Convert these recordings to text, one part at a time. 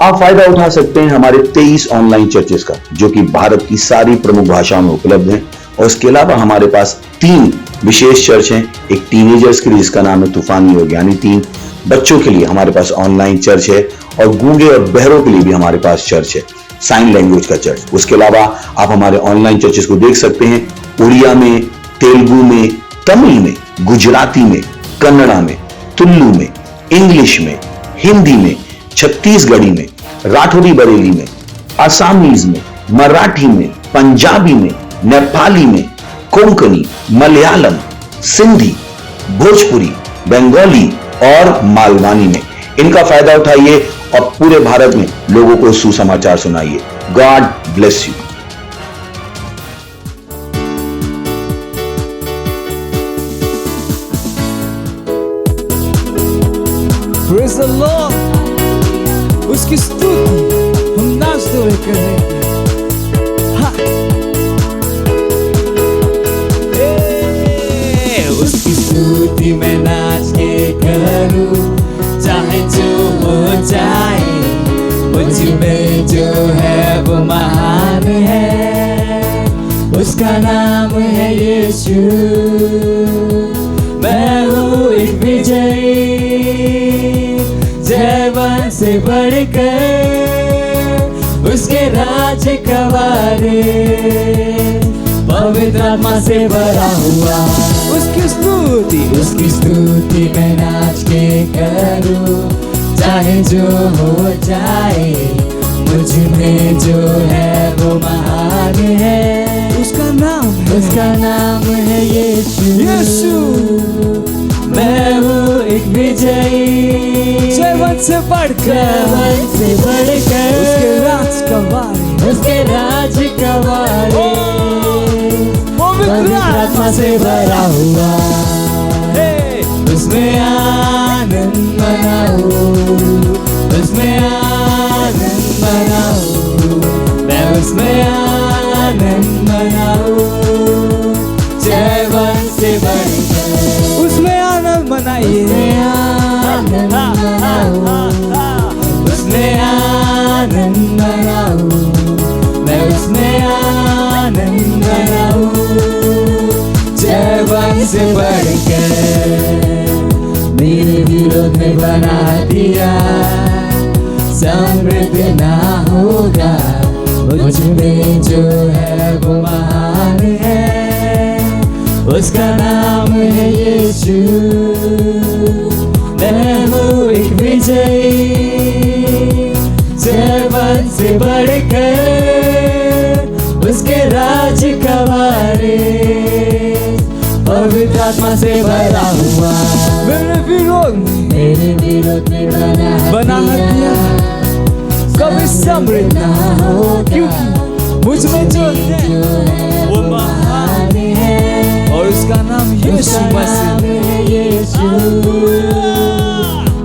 आप फायदा उठा सकते हैं हमारे 23 ऑनलाइन चर्चेस का, जो कि भारत की सारी प्रमुख भाषाओं में उपलब्ध हैं। और इसके अलावा हमारे पास 3 विशेष चर्च हैं। एक टीनेजर्स के लिए जिसका नाम है तूफानी योग यानी 3, बच्चों के लिए हमारे पास ऑनलाइन चर्च है, और गूंगे और बहरों के लिए भी हमारे पास चर्च है, साइन लैंग्वेज का चर्च। उसके अलावा आप हमारे ऑनलाइन चर्चेस को देख सकते हैं उड़िया में, तेलुगु में, तमिल में, गुजराती में, कन्नड़ा में, तुलु में, इंग्लिश में, हिंदी में, छत्तीसगढ़ी में, राठौरी बरेली में, आसामीज में, मराठी में, पंजाबी में, नेपाली में, कोंकणी, मलयालम, सिंधी, भोजपुरी, बंगाली और मालवानी में। इनका फायदा उठाइए और पूरे भारत में लोगों को सुसमाचार सुनाइए। God bless you. Praise the Lord. उसकी स्तुति हम नाचते हुए करेंगे। उसकी स्तुति मैं नाच के करूं, चाहे जो हो जाए, मुझ में जो है वो महान है। उसका नाम है यीशु। मैं हूँ एक विजयी, जयवन से बढ़कर उसके राज का वारिस, पवित्र आत्मा से भरा हुआ। उसकी स्तुति मैं नाच के करूं, चाहे जो हो जाए, मुझ में जो है वो महान है। उसका नाम है यीशु। मैं हूँ एक विजयी, जयवन से बढ़कर उसके राज का वारिस, पवित्र आत्मा से भरा हुआ। उसमें आनंद मनाओ, उसमें आनंद मनाओ, मैं उसमें आनंद मनाओ। जयवन से बढ़कर उसमें आनंद मनाइए, आनंद मनाओ, उसमें आनंद मनाओ, मैं उसमें आनंद मनाओ। जयवन से बढ़कर मेरे विरोध में बना दिया, समृद्ध ना होगा, मुझ में जो है वो महान है। उसका नाम है यीशु। मैं हूँ एक विजयी, जयवन से बढ़कर उसके राज का वारिस, पवित्र आत्मा से भरा हुआ। मेरे विरोध में बना दिया, कभी समृद्ध ना हो, क्योंकि मुझ में जो है वो महान है। और उसका नाम यीशु मसीह।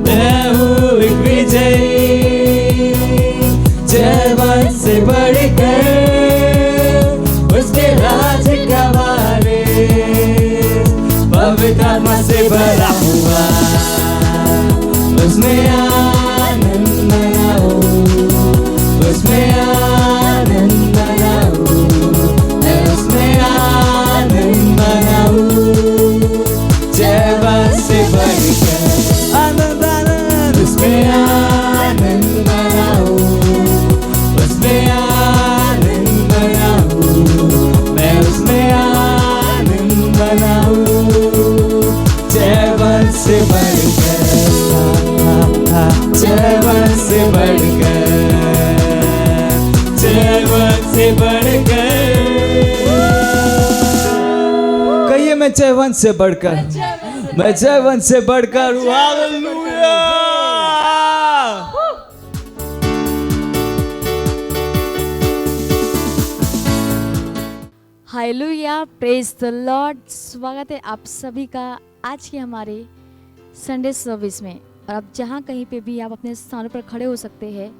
मैं हूँ एक विजयी, जयवन से बढ़कर उसके राज का वारिस, पवित्र आत्मा से भरा हुआ। उसमें आनंद मनाओ, उसमें आनंद मनाओ, मैं उसमें आनंद मनाओ। जय जवान से बढ़कर आनंद आनंद उसमें आनंद मनाऊं, उसमें आनंद मनाऊं, मैं उसमें आनंद मनाऊं। जवान से बढ़कर जवान से बढ़कर जवान से बढ़कर कहिए मैं जवान से बढ़कर, मैं जवान से बढ़कर हूँ। Hallelujah. Hallelujah, praise the Lord. स्वागत है आप सभी का आज के हमारे संडे सर्विस में। और आप जहाँ कहीं पे भी आप अपने स्थानों पर खड़े हो सकते हैं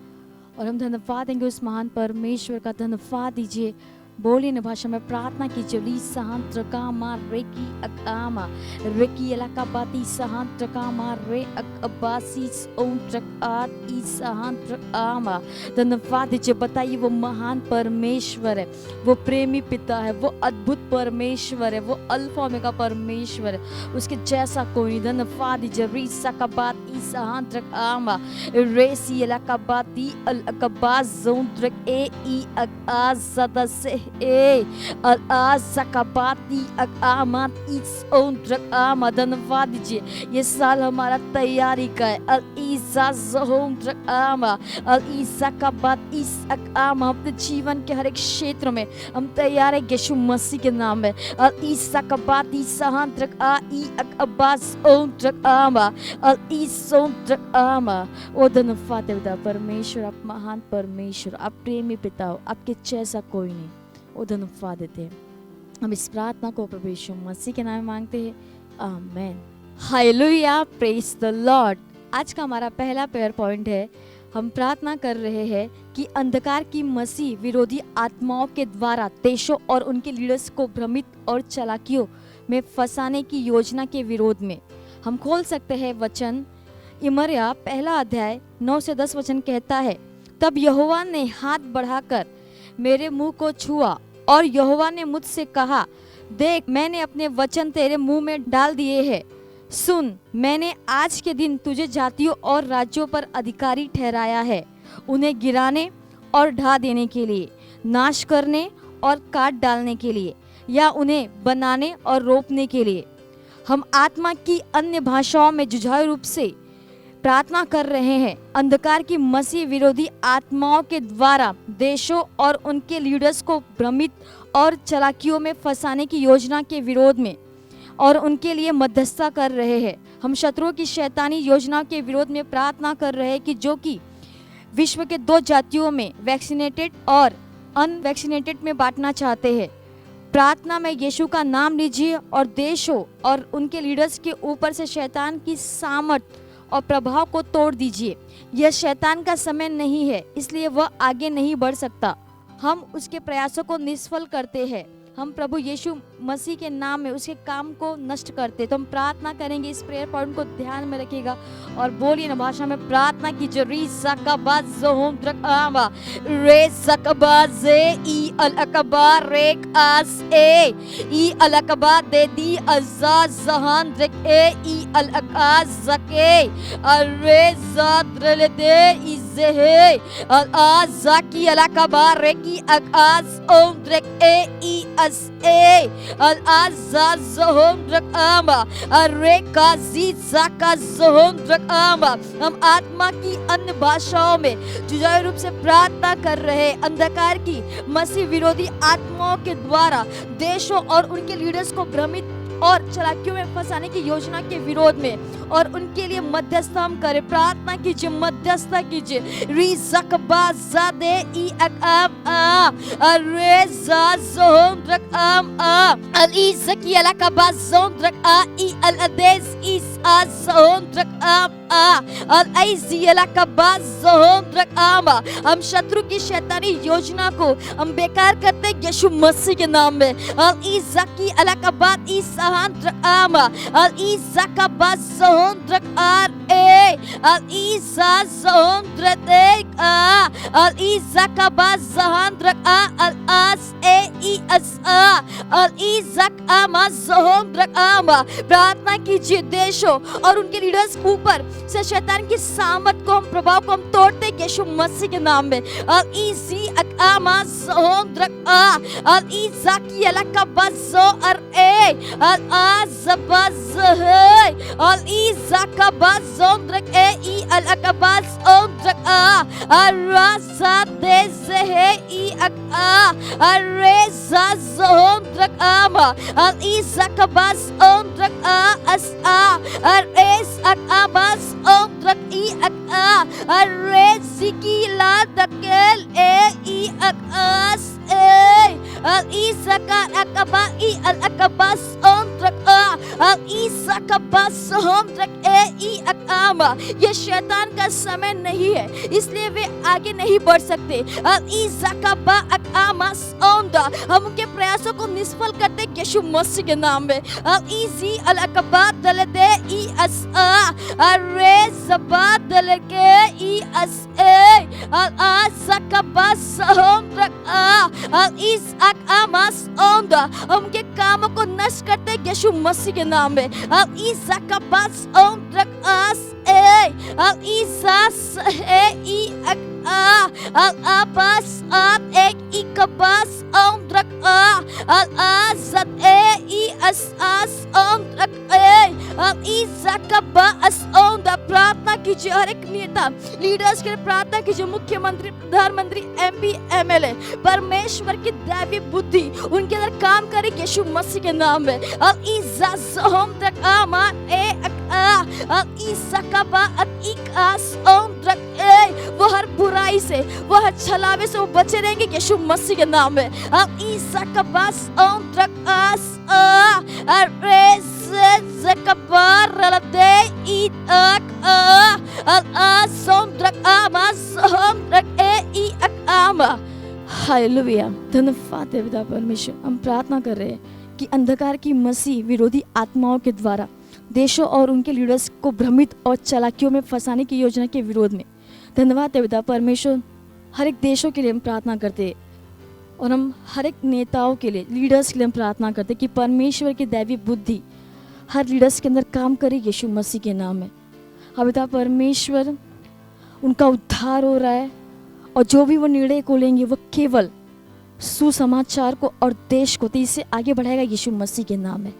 और हम धन्यवाद देंगे उस महान परमेश्वर का। धन्यवाद दीजिए, बोलिए न भाषा में प्रार्थना कीजिए। ली सहांत्र कामा रेकी अकामा रेकी इलाका बाती सहांत्र कामा रे अकबासी ओंट्रक आत ई सहांत्र आमा। धन्यवाद दीजिए, बताइए वो महान परमेश्वर है, वो प्रेमी पिता है, वो अद्भुत परमेश्वर है, वो अल्फा ओमेगा परमेश्वर है, उसके जैसा कोई नहीं। धन्यवाद दीजिए। री सकबात ई सहांत्र आमा रेसी इलाका बाती अल अकबाज जोंट्रक ए ई अकाज सदस्य ए अल सकबाती अकामात इस ओंट्रक आमा। धन्यवाद दीजिए, ये साल हमारा तैयारी का है। अल ईसा जोंट्रक आमा अल ईसा का बात इस अकामा। अपने जीवन के हर एक क्षेत्र में हम तैयार है यीशु मसीह के नाम में। अल ईसा का बात इस सहांत्रक आ ई अकबास ओंट्रक आमा अल इस ओंट्रक आमा। ओ धन्यवाद देवता परमेश्वर, आप महान परमेश्वर, आप प्रेमी पिता हो, आपके जैसा कोई नहीं। ओ धन्यवाद देते हैं। हम इस प्रार्थना को प्रभु यीशु मसीह के नाम में मांगते हैं, आमीन। Hallelujah, praise the Lord. आज का हमारा पहला प्रेयर पॉइंट है। हम प्रार्थना कर रहे हैं कि अंधकार की मसीह विरोधी आत्माओं के द्वारा देशों और उनके लीडर्स को भ्रमित और चालाकियों में फंसाने की योजना के विरोध में। हम खोल सकते हैं वचन यिर्मयाह पहला अध्याय 9 से 10 वचन कहता है, तब यहोवा ने हाथ बढ़ाकर मेरे मुंह को छुआ और यहोवा ने मुझसे कहा, देख मैंने अपने वचन तेरे मुंह में डाल दिए हैं। सुन, मैंने आज के दिन तुझे जातियों और राज्यों पर अधिकारी ठहराया है, उन्हें गिराने और ढा देने के लिए, नाश करने और काट डालने के लिए, या उन्हें बनाने और रोपने के लिए। हम आत्मा की अन्य भाषाओं में जुझारू रूप से प्रार्थना कर रहे हैं। अंधकार की मसीह विरोधी आत्माओं के द्वारा देशों और उनके लीडर्स को भ्रमित और चालाकियों में फंसाने की योजना के विरोध में और उनके लिए मध्यस्थता कर रहे हैं। हम शत्रुओं की शैतानी योजना के विरोध में प्रार्थना कर रहे हैं कि जो कि विश्व के 2 जातियों में वैक्सीनेटेड और अनवैक्सीनेटेड में बांटना चाहते हैं। प्रार्थना में यीशु का नाम लीजिए और देशों और उनके लीडर्स के ऊपर से शैतान की सामर्थ और प्रभाव को तोड़ दीजिए। यह शैतान का समय नहीं है, इसलिए वह आगे नहीं बढ़ सकता। हम उसके प्रयासों को निष्फल करते हैं। हम प्रभु यीशु मसीह के नाम में उसके काम को नष्ट करते। तो हम प्रार्थना करेंगे, इस प्रेयर पॉइंट को ध्यान में रखिएगा और बोलिए ना भाषा में प्रार्थना कीजिए। री सकबा जोंट्रक आमा रे सकबा जे ई अलकबा रेक आस ए ई अलकबा दे दी अजा जहान रक ए ई अलकाज जके अरे जाद्रल दे इज़े अल आज़की अलकबा रेकी अकाज ओंट्रक ए ई अस ए अल आज़ा जोंट्रक आमा अरे काजी ज़का जोंट्रक आमा। हम आत्मा की अन्य भाषाओं में जुझारू रूप से प्रार्थना कर रहे। अंधकार की मसीह विरोधी आत्माओं के द्वारा देशों और उनके लीडर्स को भ्रमित और चालाकियों में फंसाने की योजना के विरोध में और उनके लिए मध्यस्थता हम करें। प्रार्थना कीजिए, मध्यस्थता कीजिए। री ज़कबा ज़ादे ई अकाम आ अरे ज़ोंट्रक आम आ अल ई ज़की अलकबा ज़ोंट्रक आ ई अल अदेस इस आ ज़ोंट्रक आम आ अल आई ज़ी अलकबा ज़ोंट्रक आम। हम शत्रु की शैतानी योजना को हम बेकार करते हैं यीशु मसीह के नाम में। अल ई ज़की अलकबा इस अल ई ज़कबा ज़ोंट्रक आर ए al isa zondra de al isa kabaz zahandra al as e as al izak amaz zondra प्रार्थना कीजिए देशों और उनके लीडर्स के ऊपर से शैतान की सामत को हम प्रभाव को हम तोड़ते यीशु मसीह के नाम में al izi akama zondra al izaki alaka bazo ar al azabaz al izaka bazondra i al akabaz ondra al raza dezehe i ak al reza zondra al izaka baz ondra as al es ak abaz ondra i ak al reziki la dakel i ak as al isaka akaba i al akabas ondrak al isaka bas ondrak i akama ये शैतान का समय नहीं है इसलिए वे आगे नहीं बढ़ सकते al isaka ba akama onda हम उनके प्रयासों को निष्फल करते यीशु मसीह के नाम में al izi al akaba dalade i as al rezaba dalake i as al asaka bas ondrak al is ak amas onda हम के कामों को नष्ट करते यीशु मसीह के नाम में al isaka bas ondrak as al isas i ak al abas at ek ikabas ondrak al azat i as ondrak al isaka bas onda प्रार्थना कीजिए हर एक नेता लीडर्स के लिए प्रार्थना कीजिए मुख्यमंत्री प्रधानमंत्री एमपी एमएलए परमेश्वर की दैवी बुद्धि उनके अंदर काम करे यीशु मसीह के नाम में al izazom trak ama al isakaba at ikas ondrak वो हर बुराई से वो हर छलावे से वो बचे रहेंगे यीशु मसीह के नाम में al isakabas ondrak as zakabar ralade itak al asondrak amasondrak i akama hallelujah धन्यवाद है पिता परमेश्वर हम प्रार्थना कर रहे हैं कि अंधकार की मसीह विरोधी आत्माओं के द्वारा देशों और उनके लीडर्स को भ्रमित और चालाकियों में फंसाने की योजना के विरोध में धन्यवाद है पिता परमेश्वर हर एक देशों के लिए हम प्रार्थना करते हैं और हम हर एक नेताओं के लिए लीडर्स के लिए हम प्रार्थना करते हैं कि परमेश्वर की दैवी बुद्धि हर लीडर्स के अंदर काम करे यीशु मसीह के नाम में हाँ पिता परमेश्वर उनका उद्धार हो रहा है और जो भी वो निर्णय को लेंगे वो केवल सुसमाचार को और देश को तेजी से आगे बढ़ाएगा यीशु मसीह के नाम में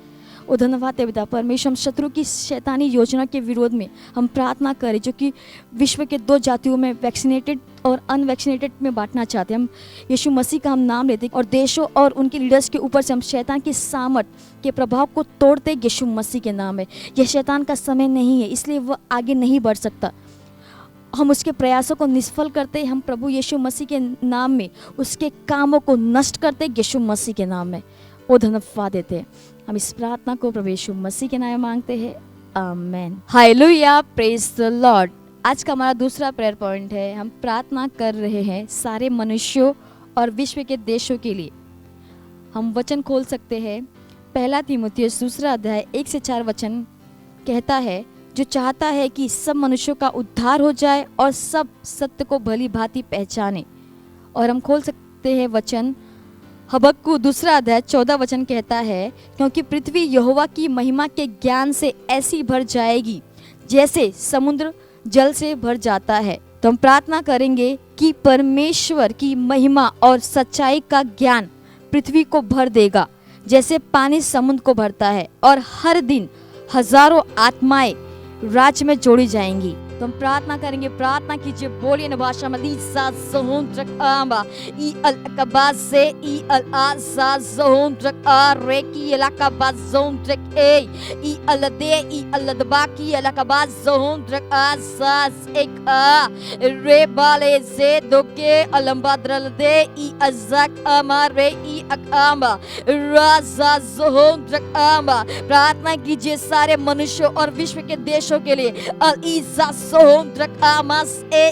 ओ धन्यवाद है पिता परमेश्वर हम शत्रु की शैतानी योजना के विरोध में हम प्रार्थना करें जो कि विश्व के दो जातियों में वैक्सीनेटेड और अनवैक्सीनेटेड में बांटना चाहते हैं हम यीशु मसीह का हम नाम लेते और देशों और उनके लीडर्स के ऊपर से हम शैतान की सामर्थ के प्रभाव को तोड़ते यीशु मसीह के नाम में यह शैतान का समय नहीं है इसलिए वह आगे नहीं बढ़ सकता हम उसके प्रयासों को निष्फल करते हम प्रभु यीशु मसीह के नाम में उसके कामों को नष्ट करते यीशु मसीह के नाम में वो धन्यवाद देते हैं हम इस प्रार्थना को प्रभु यीशु मसीह के नाम में मांगते हैं amen hallelujah praise the Lord आज का हमारा दूसरा प्रेयर पॉइंट है हम प्रार्थना कर रहे हैं सारे मनुष्यों और विश्व के देशों के लिए हम वचन खोल सकते हैं पहला तीमुथियुस दूसरा अध्याय 1 से 4 वचन कहता है जो चाहता है कि सब मनुष्यों का उद्धार हो जाए और सब सत्य को भली भांति पहचाने और हम खोल सकते हैं वचन हबक्कू दूसरा अध्याय 14 वचन कहता है क्योंकि पृथ्वी यहोवा की महिमा के ज्ञान से ऐसी भर जाएगी जैसे समुद्र जल से भर जाता है तो हम प्रार्थना करेंगे कि परमेश्वर की महिमा और सच्चाई का ज्ञान पृथ्वी को भर देगा जैसे पानी समुद्र को भरता है और हर दिन हजारों आत्माएं राज्य में जोड़ी जाएंगी तो हम प्रार्थना करेंगे प्रार्थना कीजिए बोलिए न भाषा में लीसा ज़हुंद्रक आमा ई अल अकबाज से ई अल आसा ज़हुंद्रक आ रेकी अलकबाज ज़हुंद्रक ई अल दे ई अल दबाकी अलकबाज ज़हुंद्रक आसास एक आ रे बाले से दोके अलम्बाद्रल दे ई अज़क आमा रे ई अकामा राजा ज़हुंद्रक आमा प्रार्थना कीजिए सारे मनुष्यों और विश्व के देशों के लिए अल ईसा Zondrak Amas E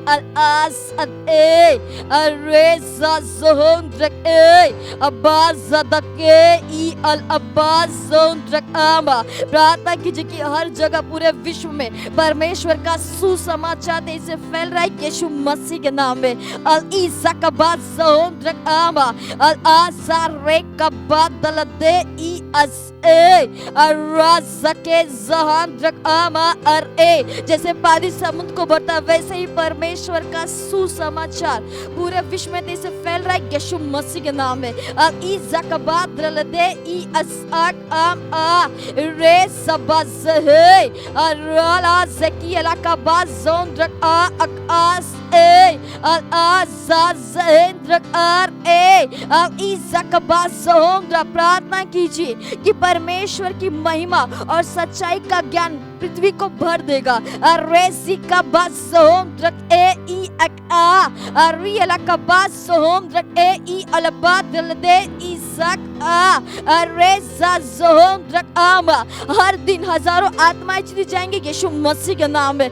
Al As Ad E Areza Zondrak E Abazadake E Al Abbas Zondrak Ama। प्रार्थना कीजिए कि हर जगह पूरे विश्व में परमेश्वर का सुसमाचार तेजी से फैल रहा है यीशु मसीह के नाम में। अल ईसा का बाद ज़ोंद्रक आमा अल आसारे का बाद दलदे ई अस ए अराज़के ज़हांद्रक आमा अर ए। जैसे पानी समुद्र को बढ़ता वैसे ही परमेश्वर का सुसमाचार पूरे विश्व में तेजी से फैल रहा है यीशु मसीह के नाम में। अल ईसा का बाद दलदे ई असाक आम आ रे सबज़ है अराला ज़की अला का बाद ज़ोंद्रक आ अकास ए अल आज़ाज़ेंद्रक आर ए अल ईसा का बाद ज़ोंद्रा। प्रार्थना कीजिए कि परमेश्वर की महिमा और सच्चाई का ज्ञान पृथ्वी को भर देगा। रेसी का बाद ज़ोंद्रक ए ई अक आ रियला का बाद ज़ोंद्रक ए ई अलबाद दलदे ईसाक आ रेज़ा ज़ोंद्रक आमा। हर दिन हजारों आत्माएं जीती जाएंगी यीशु मसीह के नाम में।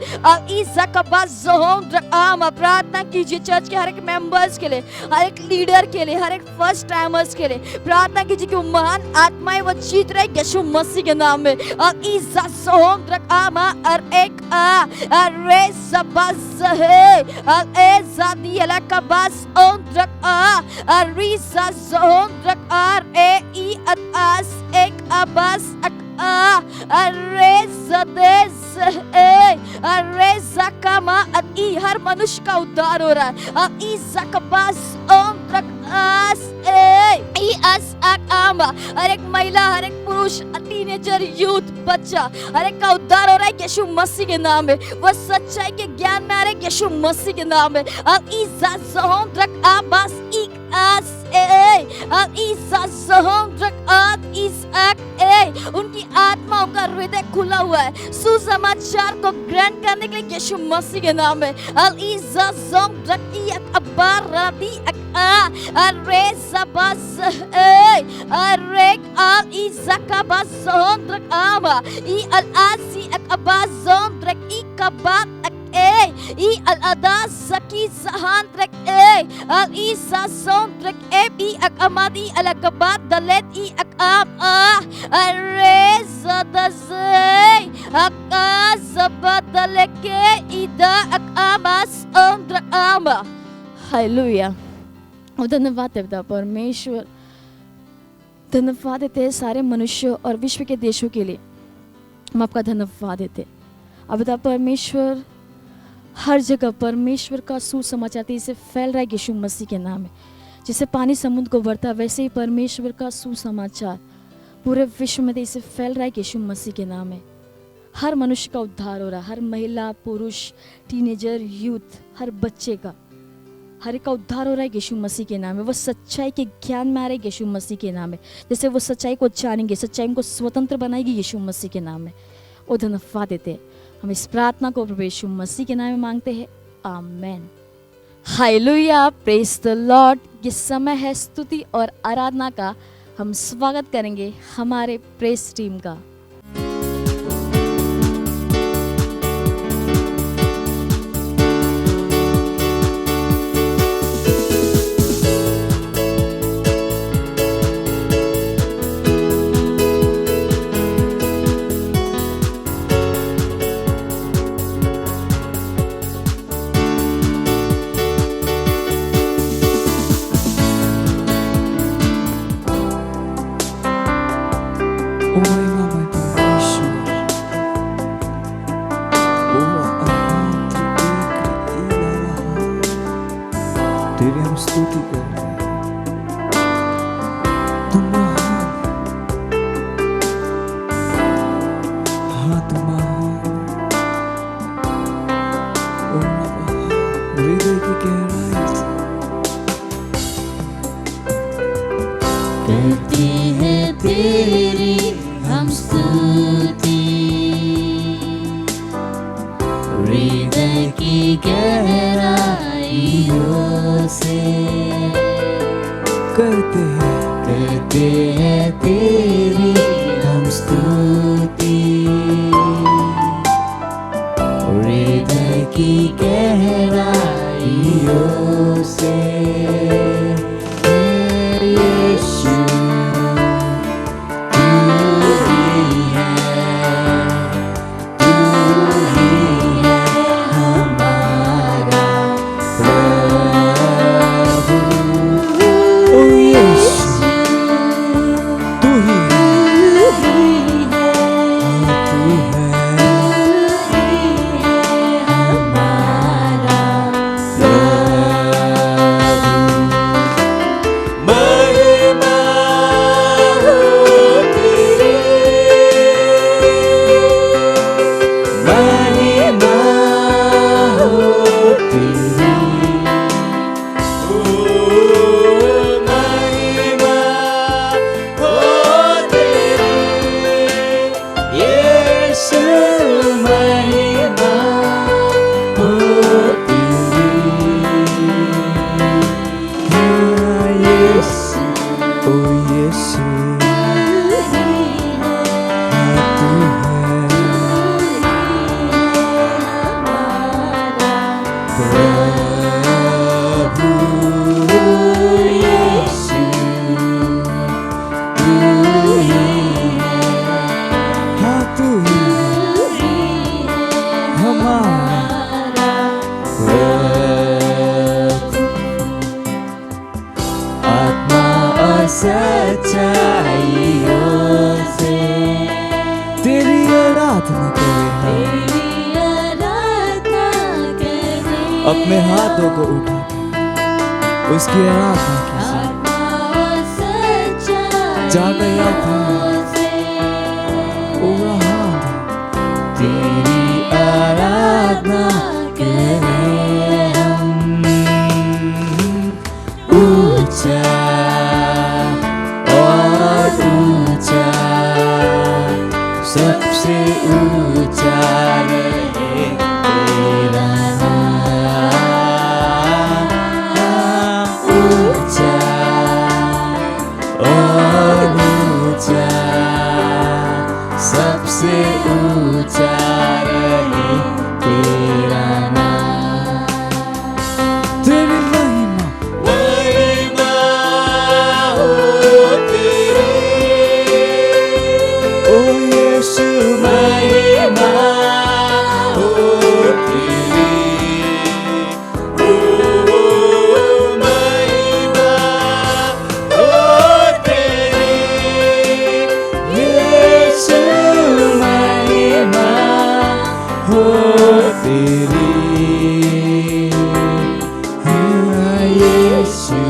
ईसा का बाद ज़ोंद्रक आमा। प्रार्थना कीजिए चर्च के हर एक मेंबर्स के लिए, हर एक लीडर के लिए, हर एक फर्स्ट टाइमर्स के लिए। प्रार्थना कीजिए कि वो महान आत्माएं वो जीत रहे यीशु मसीह के नाम में। ईसा ज़ोंद्रक आमा अर एक आ रे सबज़ है ए ज़ादी अला का बाद ज़ोंद्रक आ रीसा ज़ोंद्रक आर ए ई अस एक अबास अक आ अरे ज़देस ए अरे ज़कामा अती। हर मनुष्य का उद्धार हो रहा है। ई ज़कबास ज़ोंद्रक आस ए ई अस अक आमा। हर एक महिला, हर एक पुरुष, टीनेजर, यूथ, बच्चा, हर एक का उद्धार हो रहा है यीशु मसीह के नाम में। वो सच्चाई के ज्ञान में आ रहे यीशु मसीह के नाम में। ईसा ज़ोंद्रक आबास इक आस ए ईसा ज़ोंद्रक आद इसाक ए। उनकी आत्माओं का हृदय खुला हुआ है सुसमाचार को ग्रहण करने के लिए यीशु मसीह के नाम में। ईसा ज़ोंद्रक इक अबार रबी अक आ रे सबज़ ए अरे अल ईसा का बाद ज़ोंद्रक आमा ई अल आसी अक अबार ज़ोंद्रक ई का बाद अक ए ई अल अदास ज़की ज़हांद्रक ए अल ईसा ज़ोंद्रक ए बी अक अमादी अल अकबाद दलेत ई अक आम आ अरे ज़दज़े अका ज़बदल के इदा अक आमास ज़ोंद्रक आमा। हालेलुया। धन्यवाद देवता परमेश्वर, धन्यवाद देते हैं सारे मनुष्यों और विश्व के देशों के लिए। हम आपका धन्यवाद देते। अब परमेश्वर हर जगह परमेश्वर का सुसमाचार तेजी से फैल रहा है यीशु मसीह के नाम में। जैसे पानी समुद्र को भरता वैसे ही परमेश्वर का सुसमाचार पूरे विश्व में तेजी से फैल रहा है यीशु मसीह के नाम में। हर मनुष्य का उद्धार हो रहा है, हर महिला, पुरुष, टीनेजर, यूथ, हर बच्चे का, हर एक का उद्धार हो रहा है यीशु मसीह के नाम में। वो सच्चाई के ज्ञान में आ रहे यीशु मसीह के नाम में। जैसे वो सच्चाई को जानेंगे, सच्चाई को स्वतंत्र बनाएगी यीशु मसीह के नाम में। वो धन्यवाद देते। हम इस प्रार्थना को प्रभु यीशु मसीह के नाम में मांगते हैं, amen. Hallelujah, praise the Lord. ये समय है स्तुति और आराधना का। हम स्वागत करेंगे हमारे प्रेस टीम का। Oi, mamãe. की गहराइयों से यीशु तू ही है हमारा प्रभु। ओ यीशु तू ही है सच्चाइयों से तेरी आराधना करें, अपने हाथों को उठा उसकी आराधना जाकर याद तेरी आराधना करें हम। ऊंचा सबसे ऊंचा रहे तेरा नाम। ऊंचा और ऊंचा सबसे ऊंचा रहे तेरा नाम। तेरी महिमा हो तेरी ओ यीशु महिमा हो तेरी ओ महिमा हो तेरी यीशु महिमा हो तेरी हाँ यीशु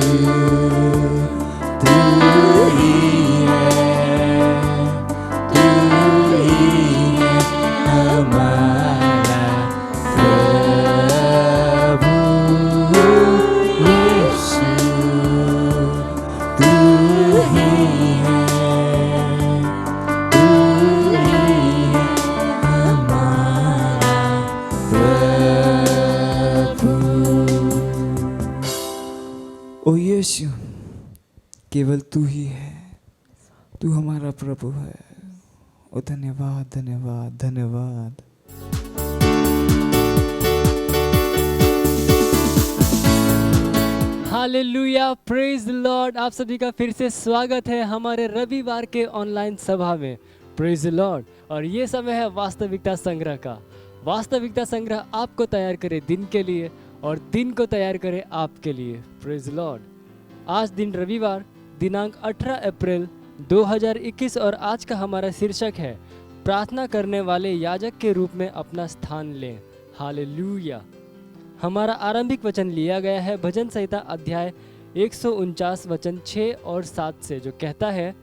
तू ही है हमारा प्रभु। यीशु तू ही है हमारा प्रभु। ओ यीशु केवल तू ही है, तू हमारा प्रभु है। ओ धन्यवाद धन्यवाद धन्यवाद। Hallelujah, praise the Lord. आप सभी का फिर से स्वागत है हमारे रविवार के ऑनलाइन सभा में। Praise the Lord. और ये समय है वास्तविकता संग्रह का। वास्तविकता संग्रह आपको तैयार करे दिन के लिए और दिन को तैयार करे आपके लिए। Praise the Lord. आज दिन रविवार दिनांक 18 अप्रैल 2021 और आज का हमारा शीर्षक है प्रार्थना करने वाले याजक के रूप में अपना स्थान लें। हालेलुया। हमारा आरंभिक वचन लिया गया है भजन संहिता अध्याय 149 वचन 6 और 7 से, जो कहता है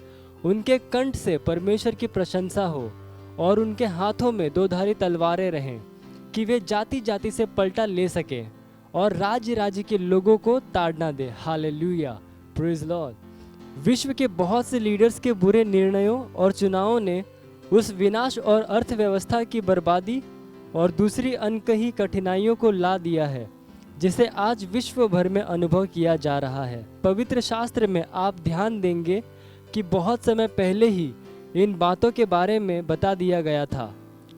उनके कंठ से परमेश्वर की प्रशंसा हो और उनके हाथों में दो धारी तलवारें रहें कि वे जाति जाति से पलटा ले सकें और राज्य राज्य के लोगों को ताड़ना दे। Hallelujah, praise Lord. विश्व के बहुत से लीडर्स के बुरे निर्णयों और चुनावों ने उस विनाश और अर्थव्यवस्था की बर्बादी और दूसरी अनकही कठिनाइयों को ला दिया है जिसे आज विश्व भर में अनुभव किया जा रहा है। पवित्र शास्त्र में आप ध्यान देंगे कि बहुत समय पहले ही इन बातों के बारे में बता दिया गया था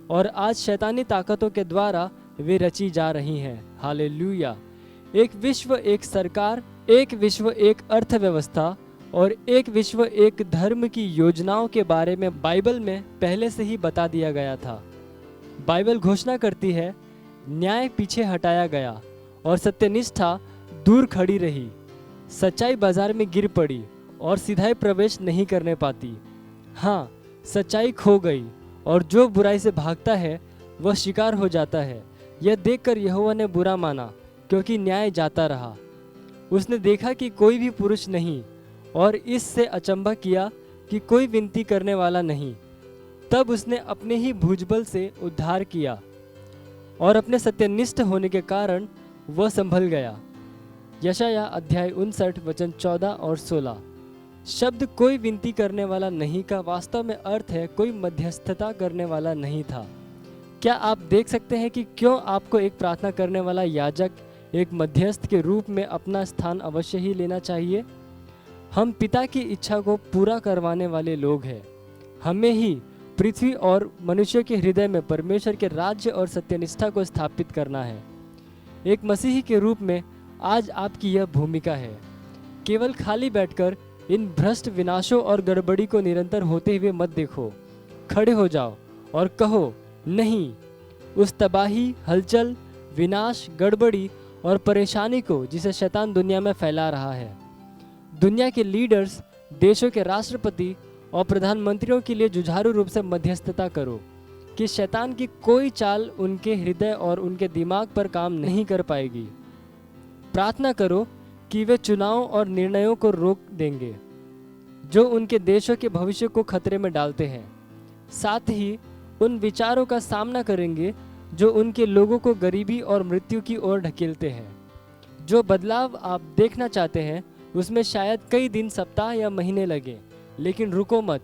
और आज शैतानी ताकतों के द्वारा वे रची जा रही हैं। हालेलुया। एक विश्व, एक सरकार, एक विश्व, एक अर्थव्यवस्था और एक विश्व, एक धर्म की योजनाओं के बारे में बाइबल में पहले से ही बता दिया गया था। बाइबल घोषणा करती है, न्याय पीछे हटाया गया और सत्यनिष्ठा दूर खड़ी रही। सच्चाई बाजार में गिर पड़ी और सीधाई प्रवेश नहीं करने पाती। हाँ, सच्चाई खो गई और जो बुराई से भागता है वह शिकार हो जाता है। यह देखकर यहोवा ने बुरा माना, क्योंकि न्याय जाता रहा। उसने देखा कि कोई भी पुरुष नहीं और इससे अचंभा किया कि कोई विनती करने वाला नहीं। तब उसने अपने ही भुजबल से उद्धार किया और अपने सत्यनिष्ठ होने के कारण वह संभल गया। यशाया अध्याय 59 वचन 14 और 16। शब्द कोई विनती करने वाला नहीं का वास्तव में अर्थ है कोई मध्यस्थता करने वाला नहीं था। क्या आप देख सकते हैं कि क्यों आपको एक प्रार्थना करने वाला याजक, एक मध्यस्थ के रूप में अपना स्थान अवश्य ही लेना चाहिए? हम पिता की इच्छा को पूरा करवाने वाले लोग हैं। हमें ही पृथ्वी और मनुष्य के हृदय में परमेश्वर के राज्य और सत्यनिष्ठा को स्थापित करना है। एक मसीही के रूप में आज आपकी यह भूमिका है। केवल खाली बैठकर इन भ्रष्ट विनाशों और गड़बड़ी को निरंतर होते हुए मत देखो। खड़े हो जाओ और कहो नहीं उस तबाही, हलचल, विनाश, गड़बड़ी और परेशानी को जिसे शैतान दुनिया में फैला रहा है। दुनिया के लीडर्स, देशों के राष्ट्रपति और प्रधानमंत्रियों के लिए जुझारू रूप से मध्यस्थता करो कि शैतान की कोई चाल उनके हृदय और उनके दिमाग पर काम नहीं कर पाएगी। प्रार्थना करो कि वे चुनाव और निर्णयों को रोक देंगे जो उनके देशों के भविष्य को खतरे में डालते हैं। साथ ही उन विचारों का सामना करेंगे जो उनके लोगों को गरीबी और मृत्यु की ओर ढकेलते हैं। जो बदलाव आप देखना चाहते हैं उसमें शायद कई दिन, सप्ताह या महीने लगे, लेकिन रुको मत,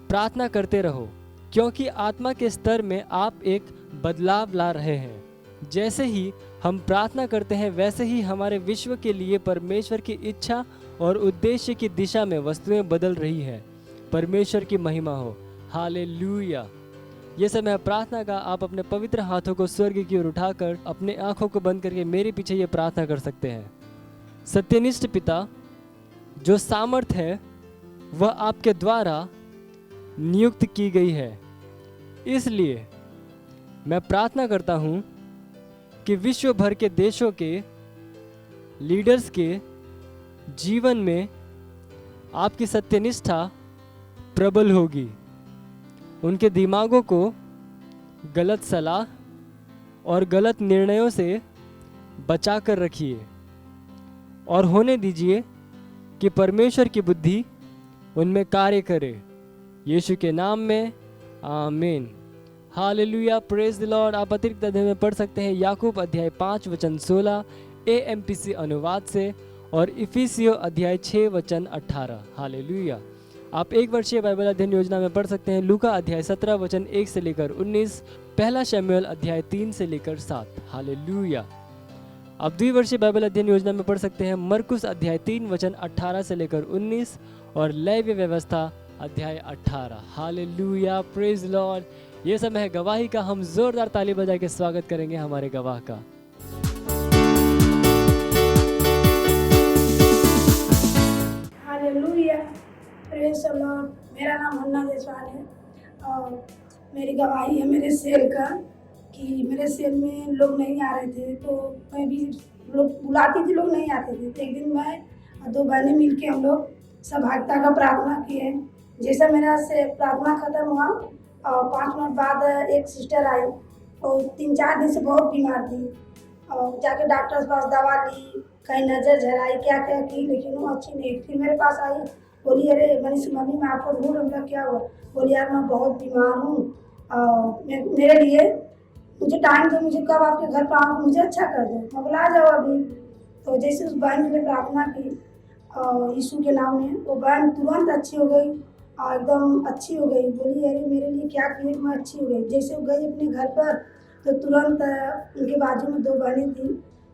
प्रार्थना करते रहो, क्योंकि आत्मा के स्तर में आप एक बदलाव ला रहे हैं। जैसे ही हम प्रार्थना करते हैं वैसे ही हमारे विश्व के लिए परमेश्वर की इच्छा और उद्देश्य की दिशा में वस्तुएं बदल रही है। परमेश्वर की महिमा हो। हालेलुया। ये समय प्रार्थना का। आप अपने पवित्र हाथों को स्वर्ग की ओर उठाकर अपने आंखों को बंद करके मेरे पीछे ये प्रार्थना कर सकते हैं। सत्यनिष्ठ पिता, जो सामर्थ है वह आपके द्वारा नियुक्त की गई है, इसलिए मैं प्रार्थना करता हूँ कि विश्व भर के देशों के लीडर्स के जीवन में आपकी सत्यनिष्ठा प्रबल होगी। उनके दिमागों को गलत सलाह और गलत निर्णयों से बचा कर रखिए और होने दीजिए कि परमेश्वर की बुद्धि उनमें कार्य करे। यीशु के नाम में आमीन। Hallelujah, praise the Lord. आप अतिरिक्त अध्याय में पढ़ सकते हैं याकूब अध्याय 5 वचन 16 AMPC अनुवाद से और इफिसियों अध्याय 6 वचन 18। हालेलुया। आप एक वर्षीय बाइबल अध्ययन योजना में पढ़ सकते हैं लूका अध्याय 17 वचन 1 से लेकर 19, पहला शमूएल अध्याय 3 से लेकर 7। हालेलुया। आप द्विवर्षीय बाइबल अध्ययन योजना में पढ़ सकते हैं मरकुस अध्याय 3 वचन 18 से लेकर 19 और लेवी व्यवस्था अध्याय 18। Hallelujah, praise Lord. ये समय है गवाही का। हम जोरदार ताली बजा के स्वागत करेंगे हमारे गवाह का। Hallelujah, praise the Lord. मेरा नाम हन्ना जायसवाल है और मेरी गवाही है मेरे सेल का कि मेरे सेल में लोग नहीं आ रहे थे, तो मैं भी लोग बुलाती थी, लोग नहीं आते थे। तो एक दिन मैं और 2 बहनें मिलके हम लोग सहभागिता का प्रार्थना किए। जैसा मेरा से प्रार्थना खत्म हुआ और 5 मिनट बाद एक सिस्टर आई और 3-4 दिन से बहुत बीमार थी और जाके डॉक्टर के पास दवा ली, कहीं नज़र झराई, क्या क्या की, लेकिन वो अच्छी नहीं। फिर मेरे पास आई, बोली अरे मनीष मम्मी मैं आपको ढूंढ रहा, क्या हुआ? बोली यार मैं बहुत बीमार हूँ और मेरे लिए मुझे टाइम दो, मुझे कब आपके घर पर आऊँ, मुझे अच्छा कर दो। मैं बोला आ जाओ अभी। तो जैसे उस बहन के लिए प्रार्थना की और यीशु के नाम में, वो बहन तुरंत अच्छी हो गई और एकदम अच्छी हो गई। बोली अरे मेरे लिए क्या किए, मैं अच्छी हो गई। जैसे वो गई अपने घर पर तो तुरंत उनके बाजू में 2 बहनें थी,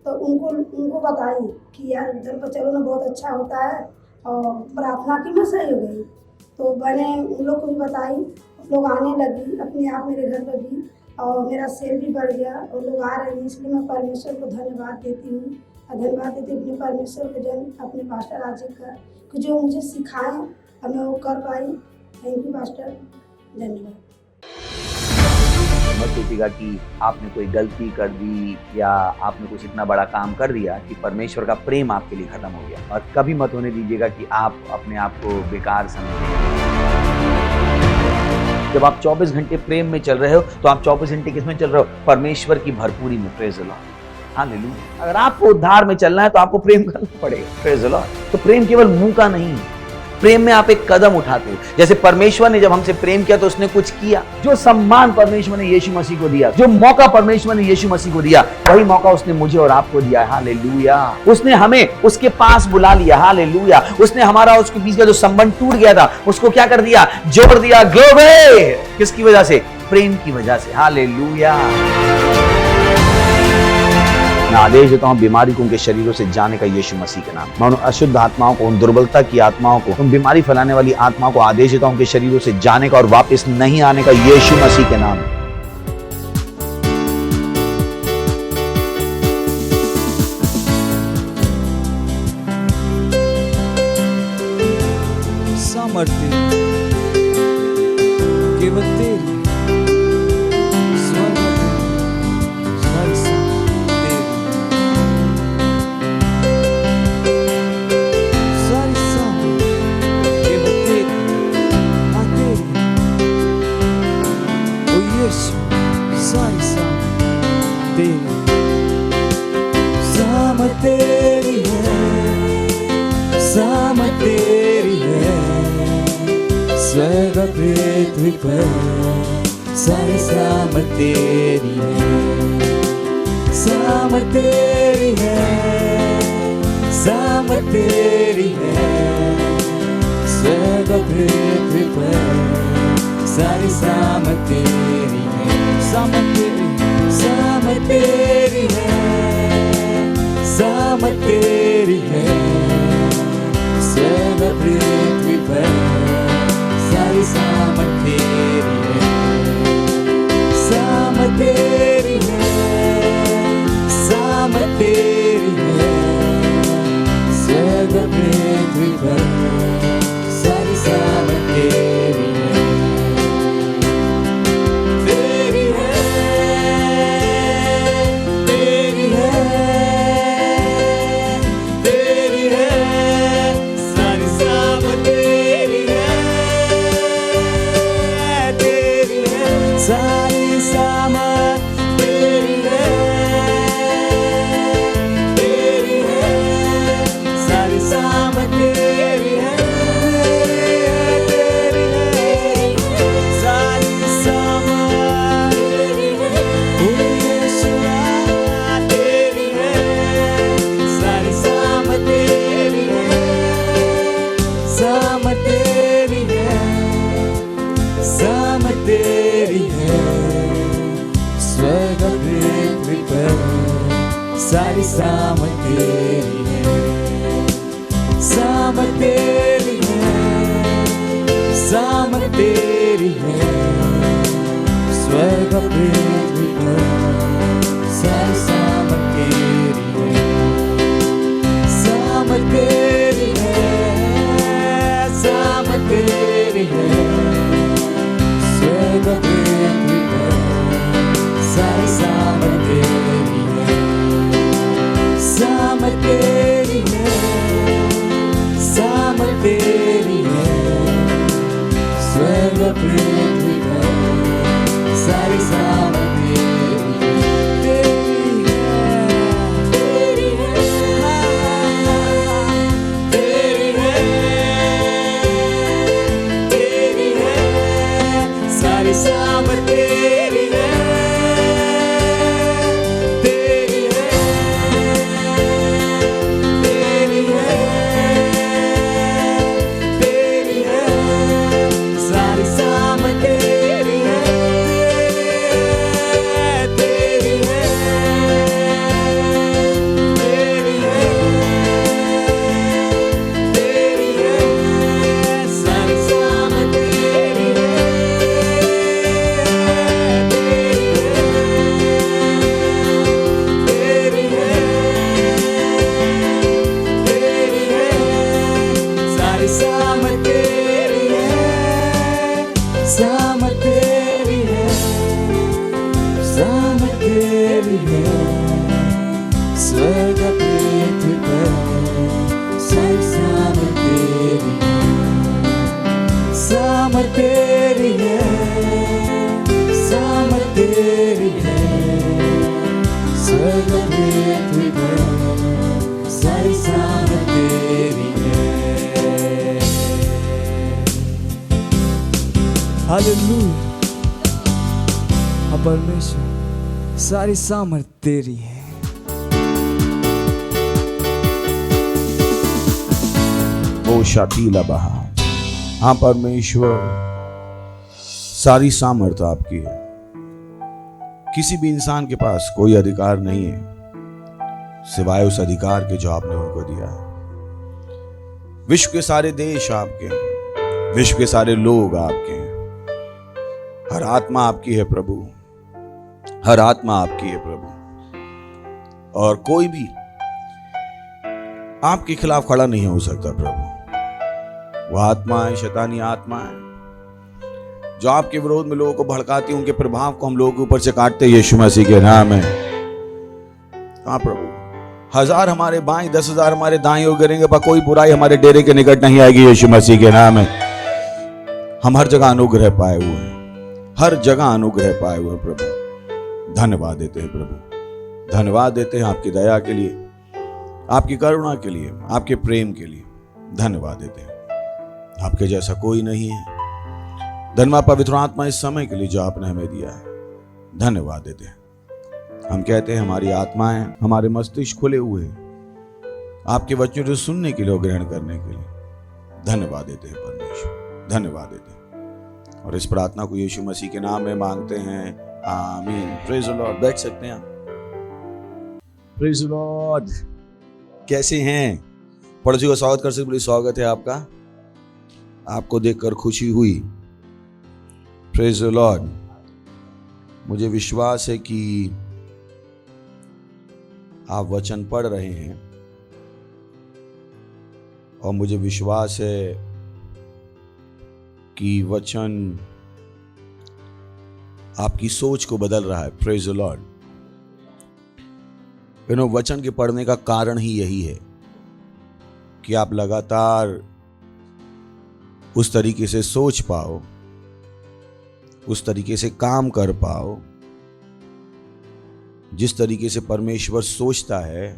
तो उनको बताई कि यार घर पर चलो ना, बहुत अच्छा होता है, और प्रार्थना की मैं सही हो गई। तो बहनें उन लोग को भी बताई, लोग आने लगी अपने आप मेरे घर पर भी। और मेरा सेल भी बढ़ गया और लोग आ रहे हैं, इसलिए मैं परमेश्वर को धन्यवाद देती हूँ। और धन्यवाद देती हूँ अपने परमेश्वर को, जन अपने पास्टर राजीव का, कि जो मुझे सिखाए और मैं वो कर पाई। थैंक यू पास्टर, धन्यवाद। मत सोचिएगा कि आपने कोई गलती कर दी या आपने कुछ इतना बड़ा काम कर दिया कि परमेश्वर का प्रेम आपके लिए खत्म हो गया। और कभी मत होने दीजिएगा कि आप अपने आप को बेकार समझें। जब आप 24 घंटे प्रेम में चल रहे हो तो आप 24 घंटे किसमें चल रहे हो? परमेश्वर की भरपूरी में। Praise the Lord, hallelujah. अगर आपको उद्धार में चलना है तो आपको प्रेम करना पड़ेगा। Praise the Lord. तो प्रेम केवल मुंह का नहीं है, प्रेम में आप एक कदम उठाते हो। जैसे परमेश्वर ने जब हमसे प्रेम किया तो उसने कुछ किया। जो सम्मान परमेश्वर ने यीशु मसीह को दिया, जो मौका परमेश्वर ने यीशु मसीह को दिया, वही मौका उसने मुझे और आपको दिया है। हालेलुया। उसने हमें उसके पास बुला लिया। हालेलुया। उसने हमारा उसके बीच का जो संबंध टूट गया था उसको क्या कर दिया? जोड़ दिया। ग्लोरी। किसकी वजह से? प्रेम की वजह से। हालेलुया। मैं आदेश देता हूं बीमारी को उनके शरीरों से जाने का यीशु मसीह के नाम। मैं उन अशुद्ध आत्माओं को, उन दुर्बलता की आत्माओं को, उन बीमारी फैलाने वाली आत्माओं को आदेश देता हूं उनके शरीरों से जाने का और वापस नहीं आने का यीशु मसीह के नाम। सामर्थ्य केवल तेरी, स्वर्ग हर तेरी, सारी सामर्थ्य केवल तेरी, हाँ तेरी। ओ यीशु, सारी सामर्थ्य तेरी, सामर्थ्य तेरी है, सामर्थ्य तेरी है। स्वर्ग पृथ्वी पर सारी सामर्थ तेरी है, सामर्थ तेरी है, सामर्थ तेरी है। स्वर्ग पृथ्वी पर सारी सामर्थ तेरी है, सामर्थ तेरी है, सामर्थ तेरी है। स्वर्ग पृथ्वी पर सारी सामर्थ तेरी है, सामर्थ तेरी है, सामर्थ तेरी है। स्वर्ग पृथ्वी पर सारी सामर्थ तेरी है, तेरी है, तेरी है, तेरी है। सारी सामर्थ तेरी है, तेरी है। सारी सामर्थ तेरी है, तेरी है। सारी सामर्थ तेरी है, तेरी है। सारी सामर्थ तेरी है, ओ यीशुआ तेरी है। सारी सामर्थ तेरी है, सामर्थ तेरी है, सामर्थ तेरी है। स्वर्ग पृथ्वी पर सारी सामर्थ तेरी है, सामर्थ तेरी है, सामर्थ तेरी है। स्वर्ग पृथ्वी पर सारी सामर्थ तेरी है, सामर्थ तेरी है, सामर्थ तेरी है। स्वर्ग पृथ्वी पर सारी सामर्थ तेरी है, सामर्थ तेरी है, सामर्थ तेरी है। स्वर्ग पृथ्वी पर सारी सामर्थ तेरी सामर्थ तेरी है, स्वर्ग पृथ्वी पर सारी सामर्थ तेरी है, सामर्थ तेरी है, सामर्थ तेरी है, स्वर्ग पृथ्वी पर सारी सामर्थ तेरी है। हालेलुया। हाँ परमेश्वर, सारी सामर्थ तेरी है। ओ शातीला बहा। हाँ परमेश्वर, सारी सामर्थ आपकी है। किसी भी इंसान के पास कोई अधिकार नहीं है सिवाय उस अधिकार के जो आपने उनको दिया है। विश्व के सारे देश आपके हैं, विश्व के सारे लोग आपके हैं। हर आत्मा आपकी है प्रभु, हर आत्मा आपकी है प्रभु, और कोई भी आपके खिलाफ खड़ा नहीं हो सकता प्रभु। वह आत्मा है, शैतानी आत्मा है, जो आपके विरोध में लोगों को भड़काती है, उनके प्रभाव को हम लोगों के ऊपर से काटते यीशु मसीह के नाम है। हाँ प्रभु, 1000 हमारे बाएं 10,000 हमारे दाएं हो गिरेंगे, पर कोई बुराई हमारे डेरे के निकट नहीं आएगी यीशु मसीह के नाम है। हम हर जगह अनुग्रह पाए हुए हैं, हर जगह अनुग्रह पाए हुए हैं प्रभु। धन्यवाद देते हैं प्रभु, धन्यवाद देते हैं आपकी दया के लिए, आपकी करुणा के लिए, आपके प्रेम के लिए धन्यवाद देते हैं। आपके जैसा कोई नहीं है। धन्यवाद पवित्र आत्मा इस समय के लिए जो आपने हमें दिया है, धन्यवाद देते हैं। हम कहते हैं हमारी आत्माएं, हमारे मस्तिष्क खुले हुए हैं आपके वचनों को सुनने के लिए और ग्रहण करने के लिए। धन्यवाद देते हैं परमेश्वर, धन्यवाद देते हैं। और इस प्रार्थना को यीशु मसीह के नाम में मांगते हैं, आमीन। Praise the Lord. बैठ सकते हैं आप। Praise the Lord. कैसे हैं? पड़ोसी को स्वागत कर सकते, बोलिए स्वागत है आपका, आपको देखकर खुशी हुई। Praise the Lord. मुझे विश्वास है कि आप वचन पढ़ रहे हैं, और मुझे विश्वास है कि वचन आपकी सोच को बदल रहा है। Praise the Lord. वचन के पढ़ने का कारण ही यही है कि आप लगातार उस तरीके से सोच पाओ, उस तरीके से काम कर पाओ जिस तरीके से परमेश्वर सोचता है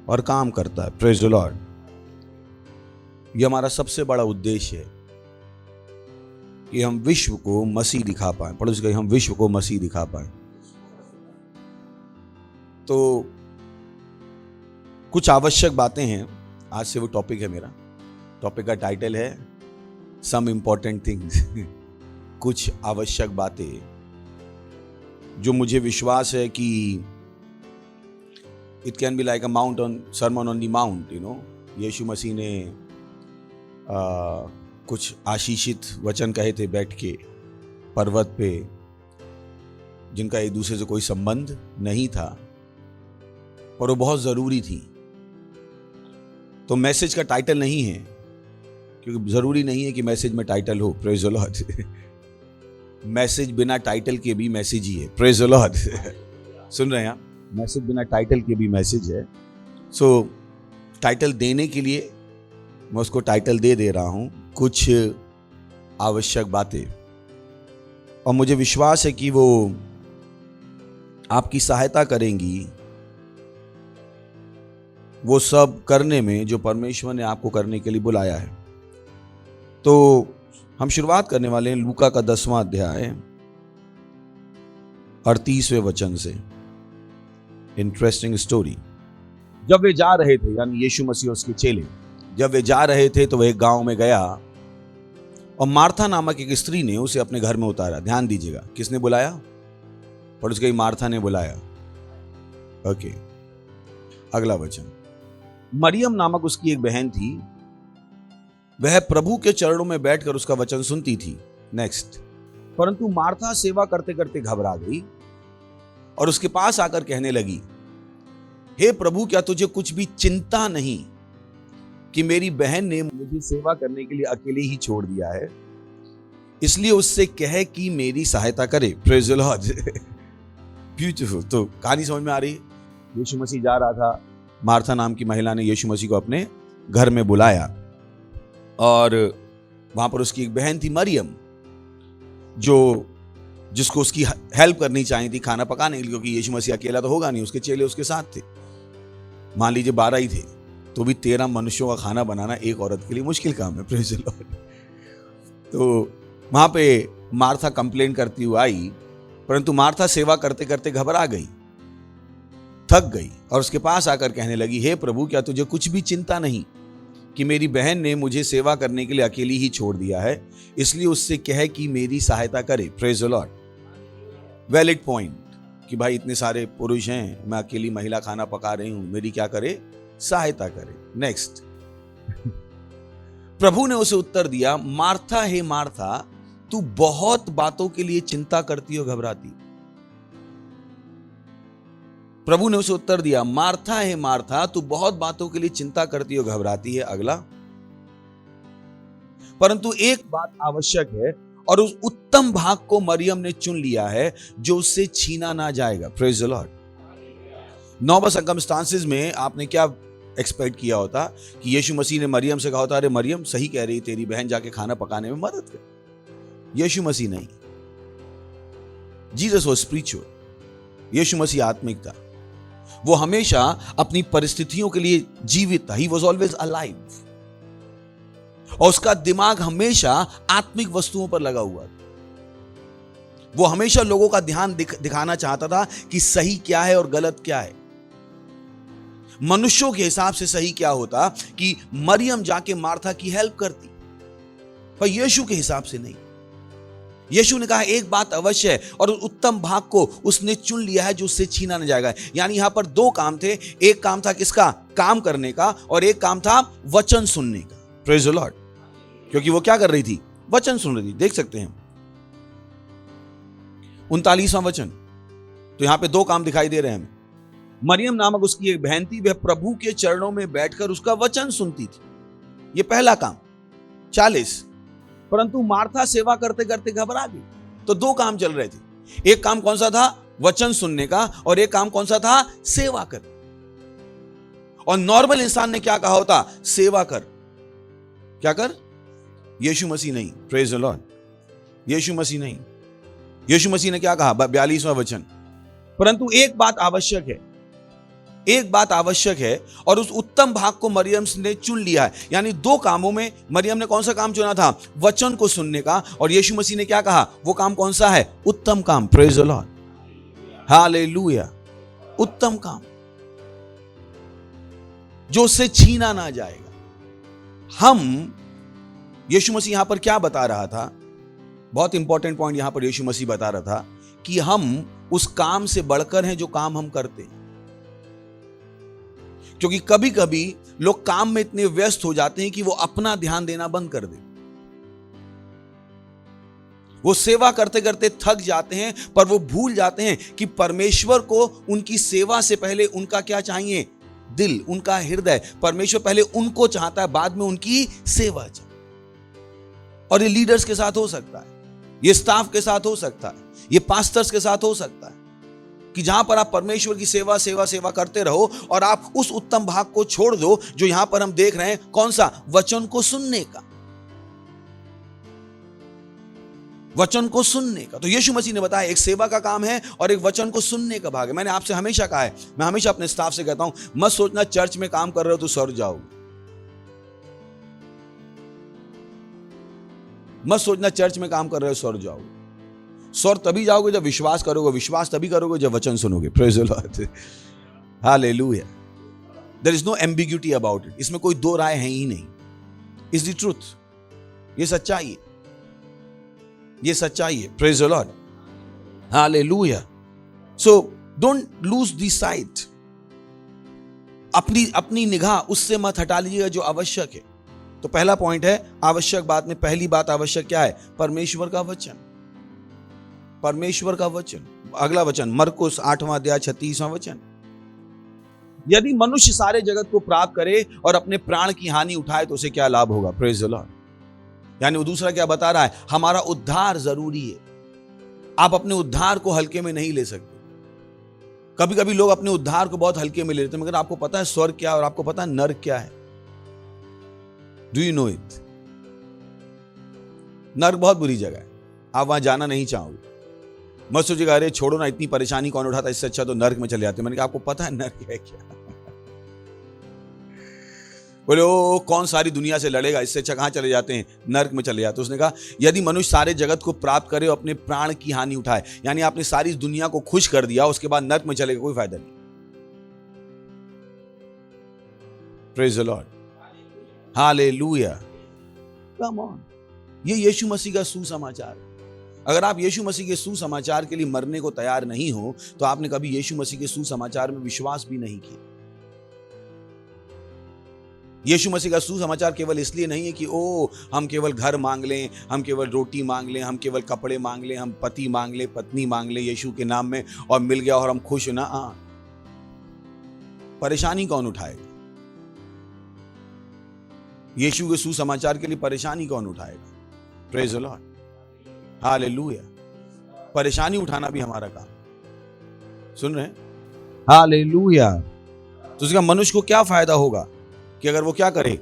और काम करता है। Praise the Lord. ये हमारा सबसे बड़ा उद्देश्य है कि हम विश्व को मसीह दिखा पाए। पड़ोसी कहें, हम विश्व को मसीह दिखा पाए। तो कुछ आवश्यक बातें हैं, आज से वो टॉपिक है मेरा। टॉपिक का टाइटल है सम इंपॉर्टेंट थिंग्स। कुछ आवश्यक बातें जो मुझे विश्वास है कि it can be like a mount on sermon on the mount. Yeshu Masih ने कुछ आशीषित वचन कहे थे बैठ के पर्वत पे, जिनका एक दूसरे से कोई संबंध नहीं था, पर वो बहुत जरूरी थी। तो मैसेज का टाइटल नहीं है, क्योंकि जरूरी नहीं है कि मैसेज में टाइटल हो। Praise the Lord. मैसेज बिना टाइटल के भी मैसेज ही है। Praise the Lord. सुन रहे हैं आप? मैसेज बिना टाइटल के भी मैसेज है। सो टाइटल देने के लिए मैं उसको टाइटल दे रहा हूं, कुछ आवश्यक बातें, और मुझे विश्वास है कि वो आपकी सहायता करेंगी वो सब करने में जो परमेश्वर ने आपको करने के लिए बुलाया है। तो हम शुरुआत करने वाले हैं लूका का 10वां अध्याय 38वें वचन से। Interesting story. जब वे जा रहे थे, यानी यीशु मसीह और उसके चेले जब वे जा रहे थे, तो वह एक गांव में गया, और मार्था नामक एक स्त्री ने उसे अपने घर में उतारा। ध्यान दीजिएगा, किसने बुलाया? और उसके मार्था ने बुलाया। ओके, अगला वचन। मरियम नामक उसकी एक बहन थी, वह प्रभु के चरणों में बैठकर उसका वचन सुनती थी। नेक्स्ट। परंतु मार्था सेवा करते करते घबरा गई और उसके पास आकर कहने लगी, हे प्रभु, क्या तुझे कुछ भी चिंता नहीं कि मेरी बहन ने मुझे सेवा करने के लिए अकेले ही छोड़ दिया है? इसलिए उससे कहे कि मेरी सहायता करे। Praise the Lord. ब्यूटीफुल। तो कहानी समझ में आ रही है? यीशु मसीह जा रहा था, मार्था नाम की महिला ने यीशु मसीह को अपने घर में बुलाया और वहां पर उसकी एक बहन थी मरियम, जिसको उसकी हेल्प करनी चाहिए थी खाना पकाने के लिए, क्योंकि यीशु मसीह अकेला तो होगा नहीं, उसके चेले उसके साथ थे। मान लीजिए 12 ही थे, तो भी 13 मनुष्यों का खाना बनाना एक औरत के लिए मुश्किल काम है। Praise the Lord. तो वहां पे मार्था कंप्लेन करती हुई आई, परंतु मार्था सेवा करते करते घबरा गई, थक गई और उसके पास आकर कहने लगी, हे प्रभु, क्या तुझे कुछ भी चिंता नहीं कि मेरी बहन ने मुझे सेवा करने के लिए अकेली ही छोड़ दिया है, इसलिए उससे कह कि मेरी सहायता करे। Praise the Lord. Valid point कि भाई इतने सारे पुरुष हैं, मैं अकेली महिला खाना पका रही हूं, मेरी क्या करे? सहायता करे। नेक्स्ट। प्रभु ने उसे उत्तर दिया, मार्था हे मार्था, तू बहुत बातों के लिए चिंता करती हो, घबराती। प्रभु ने उसे उत्तर दिया, मार्था हे मार्था, तू बहुत बातों के लिए चिंता करती हो, घबराती है। अगला, परंतु एक बात आवश्यक है और उस उत्तम भाग को मरियम ने चुन लिया है जो उससे छीना ना जाएगा। Praise the Lord. Normal circumstances में आपने क्या एक्सपेक्ट किया होता कि यीशु मसीह ने मरियम से कहा होता, अरे मरियम सही कह रही, तेरी बहन जाके खाना पकाने में मदद कर। यीशु मसीह नहीं, जीसस वाज स्पिरिचुअल। यीशु मसीह आत्मिक था, वो हमेशा अपनी परिस्थितियों के लिए जीवित था। ही वॉज ऑलवेज अलाइव और उसका दिमाग हमेशा आत्मिक वस्तुओं पर लगा हुआ था। वो हमेशा लोगों का ध्यान दिखाना चाहता था कि सही क्या है और गलत क्या है। मनुष्यों के हिसाब से सही क्या होता कि मरियम जाके मार्था की हेल्प करती, पर यीशु के हिसाब से नहीं। यीशु ने कहा एक बात अवश्य है और उत्तम भाग को उसने चुन लिया है जो उससे छीना न जाएगा। यानी यहां पर दो काम थे, एक काम था किसका? काम करने का, और एक काम था वचन सुनने का। Praise the Lord. क्योंकि वो क्या कर रही थी? वचन सुन रही थी। देख सकते हैं 39वां वचन। तो यहां पे दो काम दिखाई दे रहे हैं। मरियम नामक उसकी एक बहन थी, वह प्रभु के चरणों में बैठकर उसका वचन सुनती थी। यह पहला काम। 40, परंतु मार्था सेवा करते करते घबरा गई। तो दो काम चल रहे थे। एक काम कौन सा था? वचन सुनने का, और एक काम कौन सा था? सेवा कर। और नॉर्मल इंसान ने क्या कहा होता? सेवा कर। क्या कर? यीशु मसीह नहीं। Praise the Lord. Yeshu Masih नहीं। यीशु मसीह ने क्या कहा? 42वां वचन, परंतु एक बात आवश्यक है, एक बात आवश्यक है और उस उत्तम भाग को मरियम ने चुन लिया है। यानी दो कामों में मरियम ने कौन सा काम चुना था? वचन को सुनने का। और यीशु मसीह ने क्या कहा? वो काम कौन सा है? उत्तम काम। Praise the Lord. हालेलुया। उत्तम काम जो उससे छीना ना जाएगा। हम, यीशु मसीह यहां पर क्या बता रहा था? बहुत इंपॉर्टेंट पॉइंट यहां पर यीशु मसीह बता रहा था कि हम उस काम से बढ़कर हैं जो काम हम करते हैं। क्योंकि कभी कभी लोग काम में इतने व्यस्त हो जाते हैं कि वो अपना ध्यान देना बंद कर देते। वो सेवा करते करते थक जाते हैं, पर वो भूल जाते हैं कि परमेश्वर को उनकी सेवा से पहले उनका क्या चाहिए? दिल, उनका हृदय। परमेश्वर पहले उनको चाहता है, बाद में उनकी सेवा चाहिए। और ये लीडर्स के साथ हो सकता है, ये स्टाफ के साथ हो सकता है, ये पास्टर्स के साथ हो सकता है कि जहां पर आप परमेश्वर की सेवा सेवा सेवा करते रहो और आप उस उत्तम भाग को छोड़ दो जो यहां पर हम देख रहे हैं। कौन सा? वचन को सुनने का। वचन को सुनने का। तो यीशु मसीह ने बताया एक सेवा का काम है और एक वचन को सुनने का भाग है। मैंने आपसे हमेशा कहा है, मैं हमेशा अपने स्टाफ से कहता हूं, मत सोचना चर्च में काम कर रहे हो तो स्वर्ग जाओगे। मत सोचना चर्च में काम कर रहे हो स्वर्ग जाओगे। स्वर्ग तभी जाओगे जब विश्वास करोगे, विश्वास तभी करोगे जब वचन सुनोगे। Praise the Lord. Hallelujah. There is no ambiguity about it. इसमें कोई दो राय है ही नहीं। Is the truth. ये सच्चाई है, ये सच्चाई है। Praise the Lord. Hallelujah. So don't lose the sight. अपनी निगाह उससे मत हटा लीजिएगा जो आवश्यक है। तो पहला पॉइंट है आवश्यक बात में पहली बात आवश्यक क्या है? परमेश्वर का वचन। परमेश्वर का वचन। अगला वचन मरकुस 8वां अध्याय 36वां वचन। यदि मनुष्य सारे जगत को प्राप्त करे और अपने प्राण की हानि उठाए तो उसे क्या लाभ होगा? Praise the Lord. यानी वो दूसरा क्या बता रहा है? हमारा उद्धार जरूरी है। आप अपने उद्धार को हल्के में नहीं ले सकते। कभी कभी लोग अपने उद्धार को बहुत हल्के में ले लेते हैं, मगर आपको पता है स्वर्ग क्या है और आपको पता है नर्क क्या है? Do you know it? नर्क बहुत बुरी जगह है, आप वहां जाना नहीं चाहोगे। मत सोचिएगा अरे छोड़ो ना, इतनी परेशानी कौन उठाता, इससे अच्छा तो नर्क में चले जाते। मैंने कहा आपको पता है नर्क है क्या? बोले ओ कौन सारी दुनिया से लड़ेगा, इससे अच्छा कहां चले जाते हैं, नर्क में चले जाते। उसने कहा यदि मनुष्य सारे जगत को प्राप्त करे और अपने प्राण की हानि उठाए, यानी आपने सारी दुनिया को खुश कर दिया, उसके बाद नर्क में चलेगा, कोई फायदा नहीं। Praise the Lord, hallelujah, come on. ये यीशु मसीह का सुसमाचार है। अगर आप यीशु मसीह के सुसमाचार के लिए मरने को तैयार नहीं हो, तो आपने कभी यीशु मसीह के सुसमाचार में विश्वास भी नहीं किया। यीशु मसीह का सुसमाचार केवल इसलिए नहीं है कि ओ हम केवल घर मांग लें, हम केवल रोटी मांग लें, हम केवल कपड़े मांग लें, हम पति मांग लें, पत्नी मांग लें यीशु के नाम में और मिल गया और हम खुश ना। परेशानी कौन उठाएगा? यीशु के सुसमाचार के लिए परेशानी कौन उठाएगा? Praise the Lord, hallelujah. परेशानी उठाना भी हमारा काम, सुन रहे हैं? हालेलुया। तो उसका मनुष्य को क्या फायदा होगा कि अगर वो क्या करे,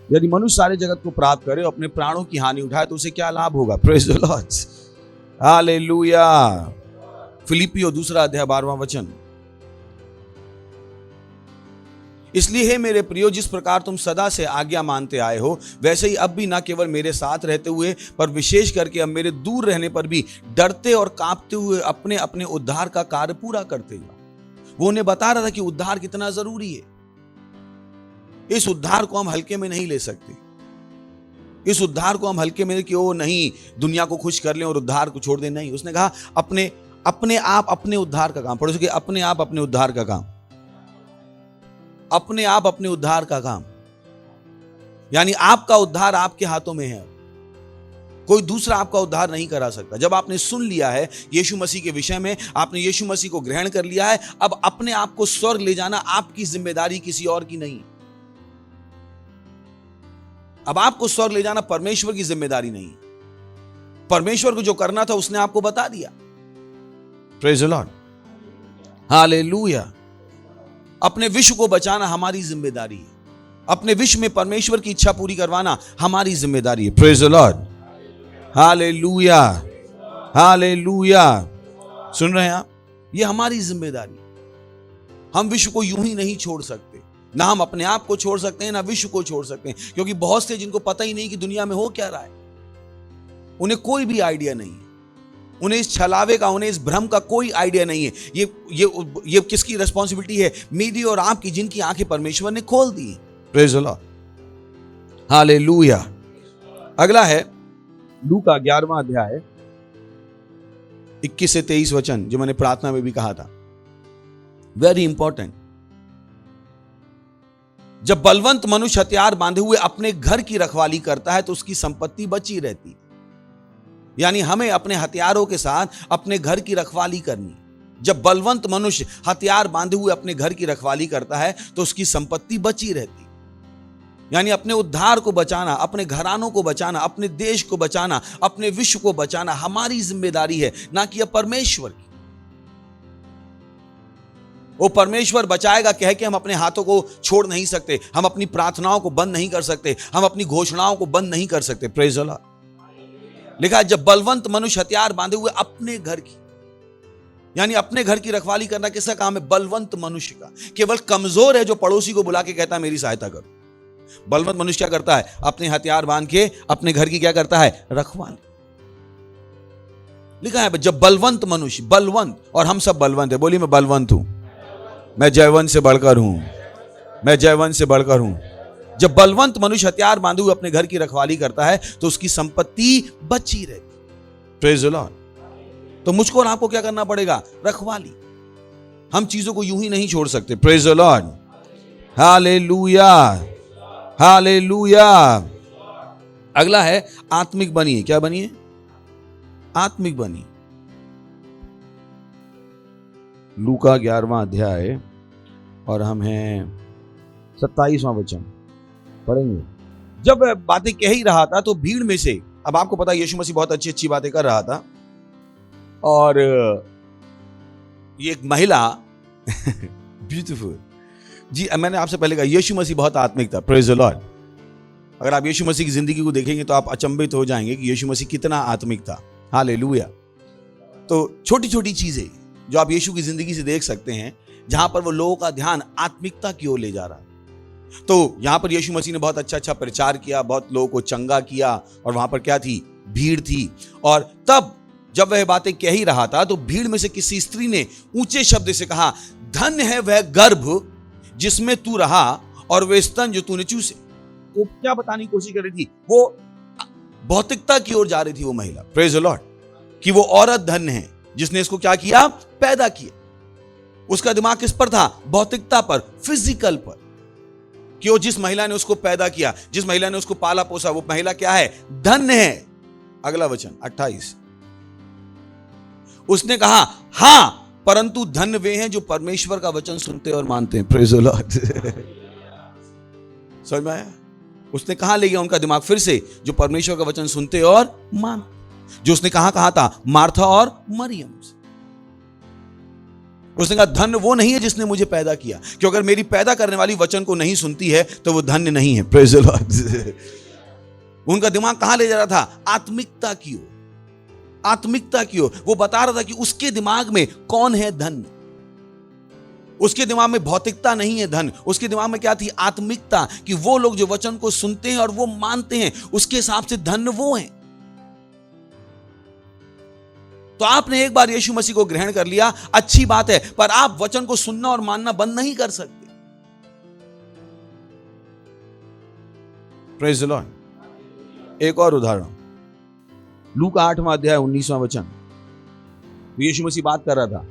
यदि मनुष्य सारे जगत को प्राप्त करे और अपने प्राणों की हानि उठाए, तो उसे क्या लाभ होगा? Praise the Lord, hallelujah. फिलिपियो 2 अध्याय 12वां वचन। इसलिए हे मेरे प्रियो, जिस प्रकार तुम सदा से आज्ञा मानते आए हो, वैसे ही अब भी न केवल मेरे साथ रहते हुए, पर विशेष करके अब मेरे दूर रहने पर भी डरते और कांपते हुए अपने अपने उद्धार का कार्य पूरा करते हुए। वो उन्हें बता रहा था कि उद्धार कितना जरूरी है। इस उद्धार को हम हल्के में नहीं ले सकते। इस उद्धार को हम हल्के में कि ओ नहीं दुनिया को खुश कर लें और उद्धार को छोड़ दें, नहीं। उसने कहा अपने आप अपने उद्धार का काम। पढ़ो कि अपने आप अपने उद्धार का काम, अपने आप अपने उद्धार का काम, यानी आपका उद्धार आपके हाथों में है, कोई दूसरा आपका उद्धार नहीं करा सकता। जब आपने सुन लिया है यीशु मसीह के विषय में, आपने यीशु मसीह को ग्रहण कर लिया है, अब अपने आप को स्वर्ग ले जाना आपकी जिम्मेदारी, किसी और की नहीं। अब आपको स्वर्ग ले जाना परमेश्वर की जिम्मेदारी नहीं। परमेश्वर को जो करना था उसने आपको बता दिया। Praise the Lord, hallelujah. अपने विश्व को बचाना हमारी जिम्मेदारी है। अपने विश्व में परमेश्वर की इच्छा पूरी करवाना हमारी जिम्मेदारी है। Praise the Lord, hallelujah, hallelujah. सुन रहे हैं आप? ये हमारी जिम्मेदारी। हम विश्व को यूं ही नहीं छोड़ सकते, ना हम अपने आप को छोड़ सकते हैं, ना विश्व को छोड़ सकते हैं, क्योंकि बहुत से जिनको पता ही नहीं कि दुनिया में हो क्या रहा है, उन्हें कोई भी आइडिया नहीं है, उन्हें इस छलावे का, उन्हें इस भ्रम का कोई आइडिया नहीं है। ये किसकी रिस्पॉन्सिबिलिटी है? मेरी और आपकी, जिनकी आंखें परमेश्वर ने खोल दी। Praise the Lord, hallelujah. अगला है लूका 11वां अध्याय 21 से 23 वचन, जो मैंने प्रार्थना में भी कहा था, वेरी इंपॉर्टेंट। जब बलवंत मनुष्य हथियार बांधे हुए अपने घर की रखवाली करता है, तो उसकी संपत्ति बची रहती। यानी हमें अपने हथियारों के साथ अपने घर की रखवाली करनी। जब बलवंत मनुष्य हथियार बांधे हुए अपने घर की रखवाली करता है, तो उसकी संपत्ति बची रहती। यानी अपने उद्धार को बचाना, अपने घरानों को बचाना, अपने देश को बचाना, अपने विश्व को बचाना हमारी जिम्मेदारी है, ना कि परमेश्वर की। वो परमेश्वर बचाएगा कह के हम अपने हाथों को छोड़ नहीं सकते, हम अपनी प्रार्थनाओं को बंद नहीं कर सकते, हम अपनी घोषणाओं को बंद नहीं कर सकते। Praise the Lord. लिखा है जब बलवंत मनुष्य हथियार बांधे हुए अपने घर की, यानी अपने घर की रखवाली करना किसका काम है? बलवंत मनुष्य का। केवल कमजोर है जो पड़ोसी को बुला के कहता है मेरी सहायता करो। बलवंत मनुष्य क्या करता है? अपने हथियार बांध के अपने घर की क्या करता है? रखवाली। लिखा है जब बलवंत मनुष्य, बलवंत, और हम सब बलवंत है। बोलिए मैं बलवंत हूं, मैं जयवंत से बढ़कर हूं, मैं जयवंत से बढ़कर हूं। जब बलवंत मनुष्य हथियार बांधे हुए अपने घर की रखवाली करता है, तो उसकी संपत्ति बची रहती। Praise the Lord. तो मुझको और आपको क्या करना पड़ेगा? रखवाली। हम चीजों को यूं ही नहीं छोड़ सकते। Praise the Lord, hallelujah, hallelujah. अगला है आत्मिक बनिए। क्या बनिए? आत्मिक बनिए। लूका 11वां अध्याय और हम हैं 27वां वचन पढ़ेंगे। जब बातें कह ही रहा था तो भीड़ में से, अब आपको पता है यीशु मसीह बहुत अच्छी अच्छी बातें कर रहा था, और ये एक महिला ब्यूटीफुल जी। मैंने आपसे पहले कहा यीशु मसीह बहुत आत्मिक था। Praise the Lord. अगर आप यीशु मसीह की जिंदगी को देखेंगे तो आप अचंभित हो जाएंगे कि यीशु मसीह कितना आत्मिक था। हालेलुया। तो छोटी छोटी चीजें जो आप यीशु की जिंदगी से देख सकते हैं, जहां पर वो लोगों का ध्यान आत्मिकता की ओर ले जा रहा है। तो यहां पर यीशु मसीह ने बहुत अच्छा प्रचार किया, बहुत लोगों को चंगा किया, और वहां पर क्या थी? भीड़ थी। और तब जब वह बातें कह ही रहा था तो भीड़ में से किसी स्त्री ने ऊंचे शब्द से कहा, धन्य है वह गर्भ जिसमें तू रहा और वे स्तन जो तूने चूसे। वो क्या बताने की कोशिश कर रही थी? वो भौतिकता की ओर जा रही थी वो महिला। Praise the Lord. कि वो औरत धन्य है जिसने इसको क्या किया? पैदा किया। उसका दिमाग किस पर था? भौतिकता पर, फिजिकल पर। कि वो जिस महिला ने उसको पैदा किया, जिस महिला ने उसको पाला पोसा, वो महिला क्या है? धन्य है। अगला वचन 28। उसने कहा, हां, परंतु धन्य वे हैं जो परमेश्वर का वचन सुनते और मानते हैं। Praise the Lord. समझ में आया? उसने कहां ले गया उनका दिमाग फिर से? जो परमेश्वर का वचन सुनते और मान। जो उसने कहा था? मार्था और मरियम से। उसने कहा धन्य वो नहीं है जिसने मुझे पैदा किया, क्योंकि अगर मेरी पैदा करने वाली वचन को नहीं सुनती है तो वो धन्य नहीं है। Praise the Lord. उनका दिमाग कहां ले जा रहा था? आत्मिकता की ओर। आत्मिकता की ओर। वो बता रहा था कि उसके दिमाग में कौन है धन्य। उसके दिमाग में भौतिकता नहीं है धन, उसके दिमाग में क्या थी? आत्मिकता। कि वो लोग जो वचन को सुनते हैं और वो मानते हैं, उसके हिसाब से धन्य वो हैं। तो आपने एक बार यीशु मसीह को ग्रहण कर लिया, अच्छी बात है, पर आप वचन को सुनना और मानना बंद नहीं कर सकते। Praise the Lord. एक और उदाहरण, लूका 8वां अध्याय 19वां वचन। यीशु मसीह बात कर रहा था।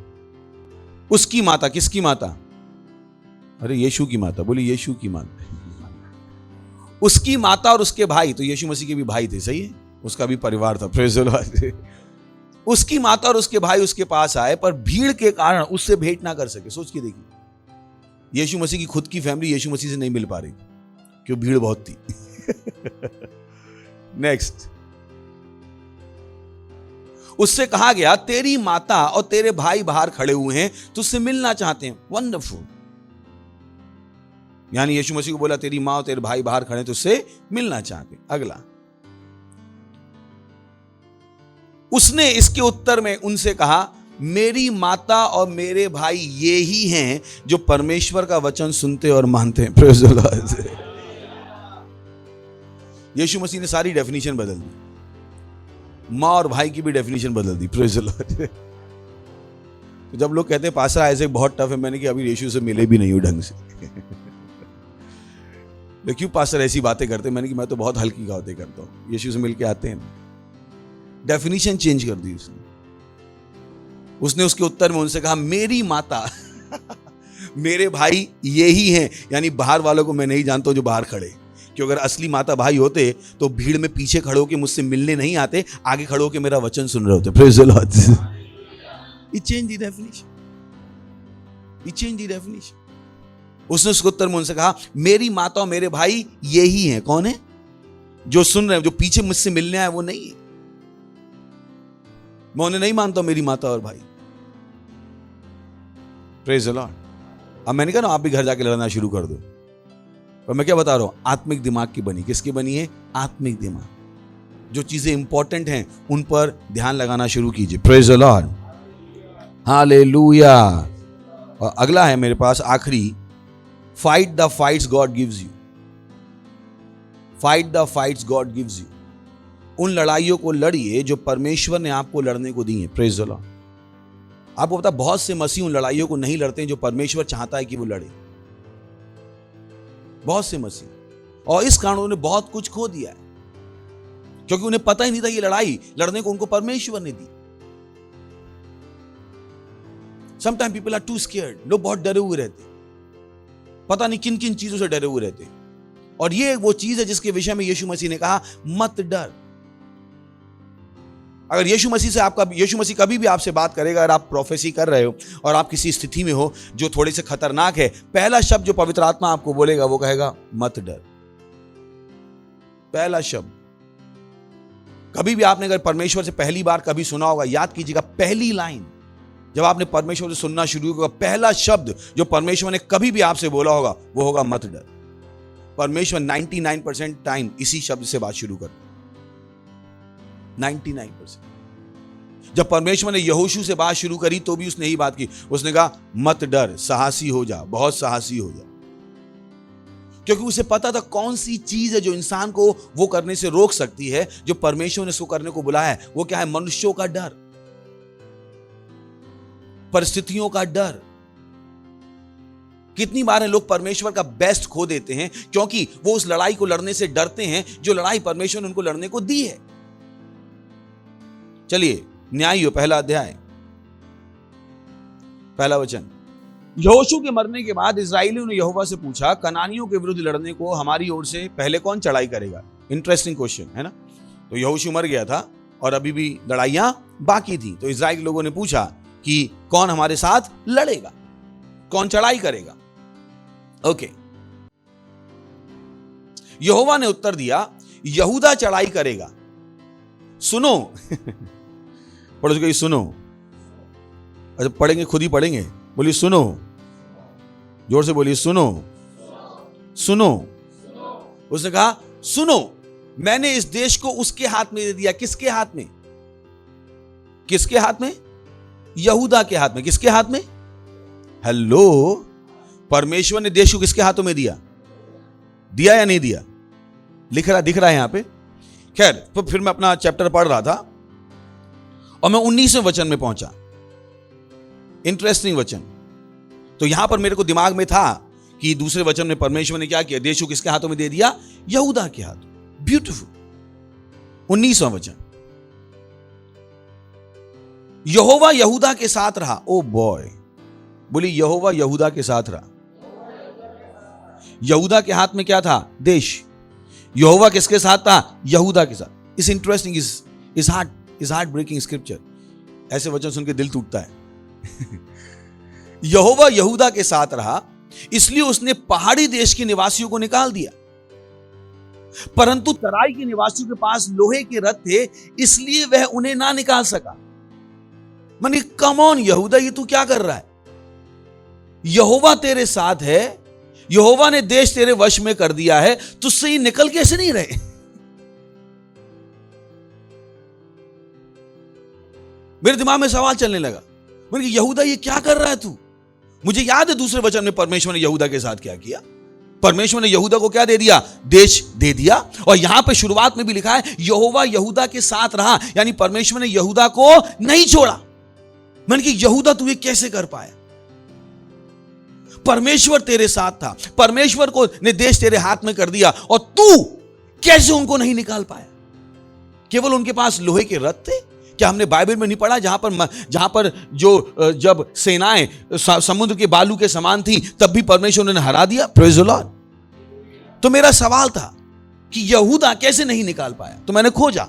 उसकी माता, किसकी माता? अरे यीशु की माता। बोली यीशु की माता। उसकी माता और उसके भाई, तो यीशु मसीह के भी भाई थे, सही है, उसका भी परिवार था। Praise the Lord. उसकी माता और उसके भाई उसके पास आए, पर भीड़ के कारण उससे भेंट ना कर सके। सोच के देखिए, यीशु मसीह की खुद की फैमिली यीशु मसीह से नहीं मिल पा रही क्यों? भीड़ बहुत थी। नेक्स्ट, उससे कहा गया तेरी माता और तेरे भाई बाहर खड़े हुए हैं, तुझसे मिलना चाहते हैं। वंडरफुल। यानी यीशु मसीह को बोला तेरी मां और तेरे भाई बाहर खड़े हैं, तुझसे मिलना चाहते हैं। अगला, उसने इसके उत्तर में उनसे कहा, मेरी माता और मेरे भाई ये ही हैं जो परमेश्वर का वचन सुनते और मानते हैं। Praise the Lord. Yeshu Masih ने सारी डेफिनेशन बदल दी, माँ और भाई की भी डेफिनेशन बदल दी। Praise the Lord. तो जब लोग कहते हैं पास्टर ऐसे बहुत टफ है, मैंने कहा अभी यीशु से मिले भी नहीं हो ढंग से। क्यों पास्टर ऐसी बातें करते? मैंने कहा मैं तो बहुत हल्की बातें करता हूं, यीशु से मिलके आते हैं। डेफिनेशन चेंज कर दी उसने उसके उत्तर में उनसे कहा, मेरी माता मेरे भाई ये ही हैं। यानी बाहर वालों को मैं नहीं जानता जो बाहर खड़े, क्योंकि अगर असली माता भाई होते तो भीड़ में पीछे खड़े होकर मुझसे मिलने नहीं आते, आगे खड़े होकर मेरा वचन सुन रहे होते। Praise the Lord. He changed the definition. He changed the definition. उसने उसके उत्तर में उनसे कहा, मेरी माता और मेरे भाई ये ही हैं। कौन है? जो सुन रहे हैं, जो पीछे मुझसे मिलने आए वो नहीं है। मैं उन्हें नहीं मानता मेरी माता और भाई। Praise the Lord. अब मैंने कहा ना आप भी घर जाके लड़ना शुरू कर दो, पर मैं क्या बता रहा हूं, आत्मिक दिमाग की बनी। किसकी बनी है? आत्मिक दिमाग। जो चीजें इंपॉर्टेंट हैं उन पर ध्यान लगाना शुरू कीजिए। Praise the Lord. हालेलुया। और अगला है मेरे पास आखिरी, fight the fights God gives you. Fight the fights God gives you. उन लड़ाइयों को लड़िए जो परमेश्वर ने आपको लड़ने को दी है। Praise the Lord. आपको पता, बहुत से मसीह उन लड़ाइयों को नहीं लड़ते हैं जो परमेश्वर चाहता है कि वो लड़े। बहुत से मसीह, और इस कारण उन्होंने बहुत कुछ खो दिया है, क्योंकि उन्हें पता ही नहीं था ये लड़ाई लड़ने को उनको परमेश्वर ने दी। Sometimes people are too scared. लोग बहुत डरे हुए रहते, पता नहीं किन किन चीजों से डरे हुए रहते। और ये वो चीज है जिसके विषय में यीशु मसीह ने कहा, मत डर। अगर यीशु मसीह कभी भी आपसे बात करेगा, अगर आप प्रोफेसी कर रहे हो और आप किसी स्थिति में हो जो थोड़ी से खतरनाक है, पहला शब्द जो पवित्र आत्मा आपको बोलेगा वो कहेगा, मत डर। पहला शब्द। कभी भी आपने अगर परमेश्वर से पहली बार कभी सुना होगा, याद कीजिएगा, पहली लाइन जब आपने परमेश्वर से सुनना शुरू किया, पहला शब्द जो परमेश्वर ने कभी भी आपसे बोला होगा वो होगा मत डर। परमेश्वर 99% टाइम इसी शब्द से बात शुरू करता है, 99%। जब परमेश्वर ने यहोशू से बात शुरू करी तो भी उसने यही बात की, उसने कहा मत डर, साहसी हो जा, बहुत साहसी हो जा। क्योंकि उसे पता था कौन सी चीज है जो इंसान को वो करने से रोक सकती है जो परमेश्वर ने उसको करने को बुलाया है। वो क्या है? मनुष्यों का डर, परिस्थितियों का डर। कितनी बार लोग परमेश्वर का बेस्ट खो देते हैं क्योंकि वो उस लड़ाई को लड़ने से डरते हैं जो लड़ाई परमेश्वर ने उनको लड़ने को दी है। चलिए न्यायियों पहला अध्याय पहला वचन। यहोशू के मरने के बाद इस्राएलियों ने यहोवा से पूछा, कनानियों के विरुद्ध लड़ने को हमारी ओर से पहले कौन चढ़ाई करेगा? इंटरेस्टिंग क्वेश्चन है ना। तो यहोशू मर गया था और अभी भी लड़ाइयां बाकी थी। तो इस्राएली लोगों ने पूछा कि कौन हमारे साथ लड़ेगा, कौन चढ़ाई करेगा? ओके, यहोवा ने उत्तर दिया, यहूदा चढ़ाई करेगा। सुनो पढ़ो, कही सुनो। अच्छा पढ़ेंगे, खुद ही पढ़ेंगे, बोलिए सुनो, जोर से बोलिए सुनो, सुनो। उसने कहा सुनो, मैंने इस देश को उसके हाथ में दे दिया। किसके हाथ में? किसके हाथ में? यहूदा के हाथ में। किसके हाथ में? हेलो, परमेश्वर ने देश को किसके हाथों में दिया? दिया या नहीं दिया? दिख रहा है यहां पे। खैर, तो फिर मैं अपना चैप्टर पढ़ रहा था और मैं 19वें वचन में पहुंचा। इंटरेस्टिंग वचन। तो यहां पर मेरे को दिमाग में था कि दूसरे वचन में परमेश्वर ने क्या किया? देश को किसके हाथों में दे दिया? यहूदा के हाथों। ब्यूटीफुल। 19वां वचन, यहोवा यहूदा के साथ रहा। ओ बॉय, बोली यहोवा यहूदा के साथ रहा। यहूदा के हाथ में क्या था? देश। यहोवा किसके साथ था? यहूदा के साथ। इस इंटरेस्टिंग, इस हार्ट ब्रेकिंग स्क्रिप्चर। ऐसे वचन सुन के दिल टूटता है। यहोवा यहूदा के साथ रहा, इसलिए उसने पहाड़ी देश के निवासियों को निकाल दिया, परंतु तराई के निवासियों के पास लोहे के रथ थे, इसलिए वह उन्हें ना निकाल सका। माने कम ऑन यहूदा, ये तू क्या कर रहा है? यहोवा तेरे साथ है, यहोवा ने देश तेरे वश में कर दिया है, तुझसे ही निकल कैसे नहीं रहे? मेरे दिमाग में सवाल चलने लगा, मैंने कहा यहूदा ये क्या कर रहा है तू? मुझे याद है दूसरे वचन में परमेश्वर ने यहूदा के साथ क्या किया। परमेश्वर ने यहूदा को क्या दे दिया? देश दे दिया। और यहां पे शुरुआत में भी लिखा है यहोवा यहूदा के साथ रहा, यानी परमेश्वर ने यहूदा को नहीं छोड़ा। मैंने कहा यहूदा तू ये कैसे कर पाया? परमेश्वर तेरे साथ था, परमेश्वर को ने देश तेरे हाथ में कर दिया और तू कैसे उनको नहीं निकाल पाया? केवल उनके पास लोहे के रथ थे? क्या हमने बाइबल में नहीं पढ़ा जहां पर जो जब सेनाएं समुद्र के बालू के समान थी तब भी परमेश्वर ने हरा दिया? Praise the Lord. तो मेरा सवाल था कि यहूदा कैसे नहीं निकाल पाया? तो मैंने खोजा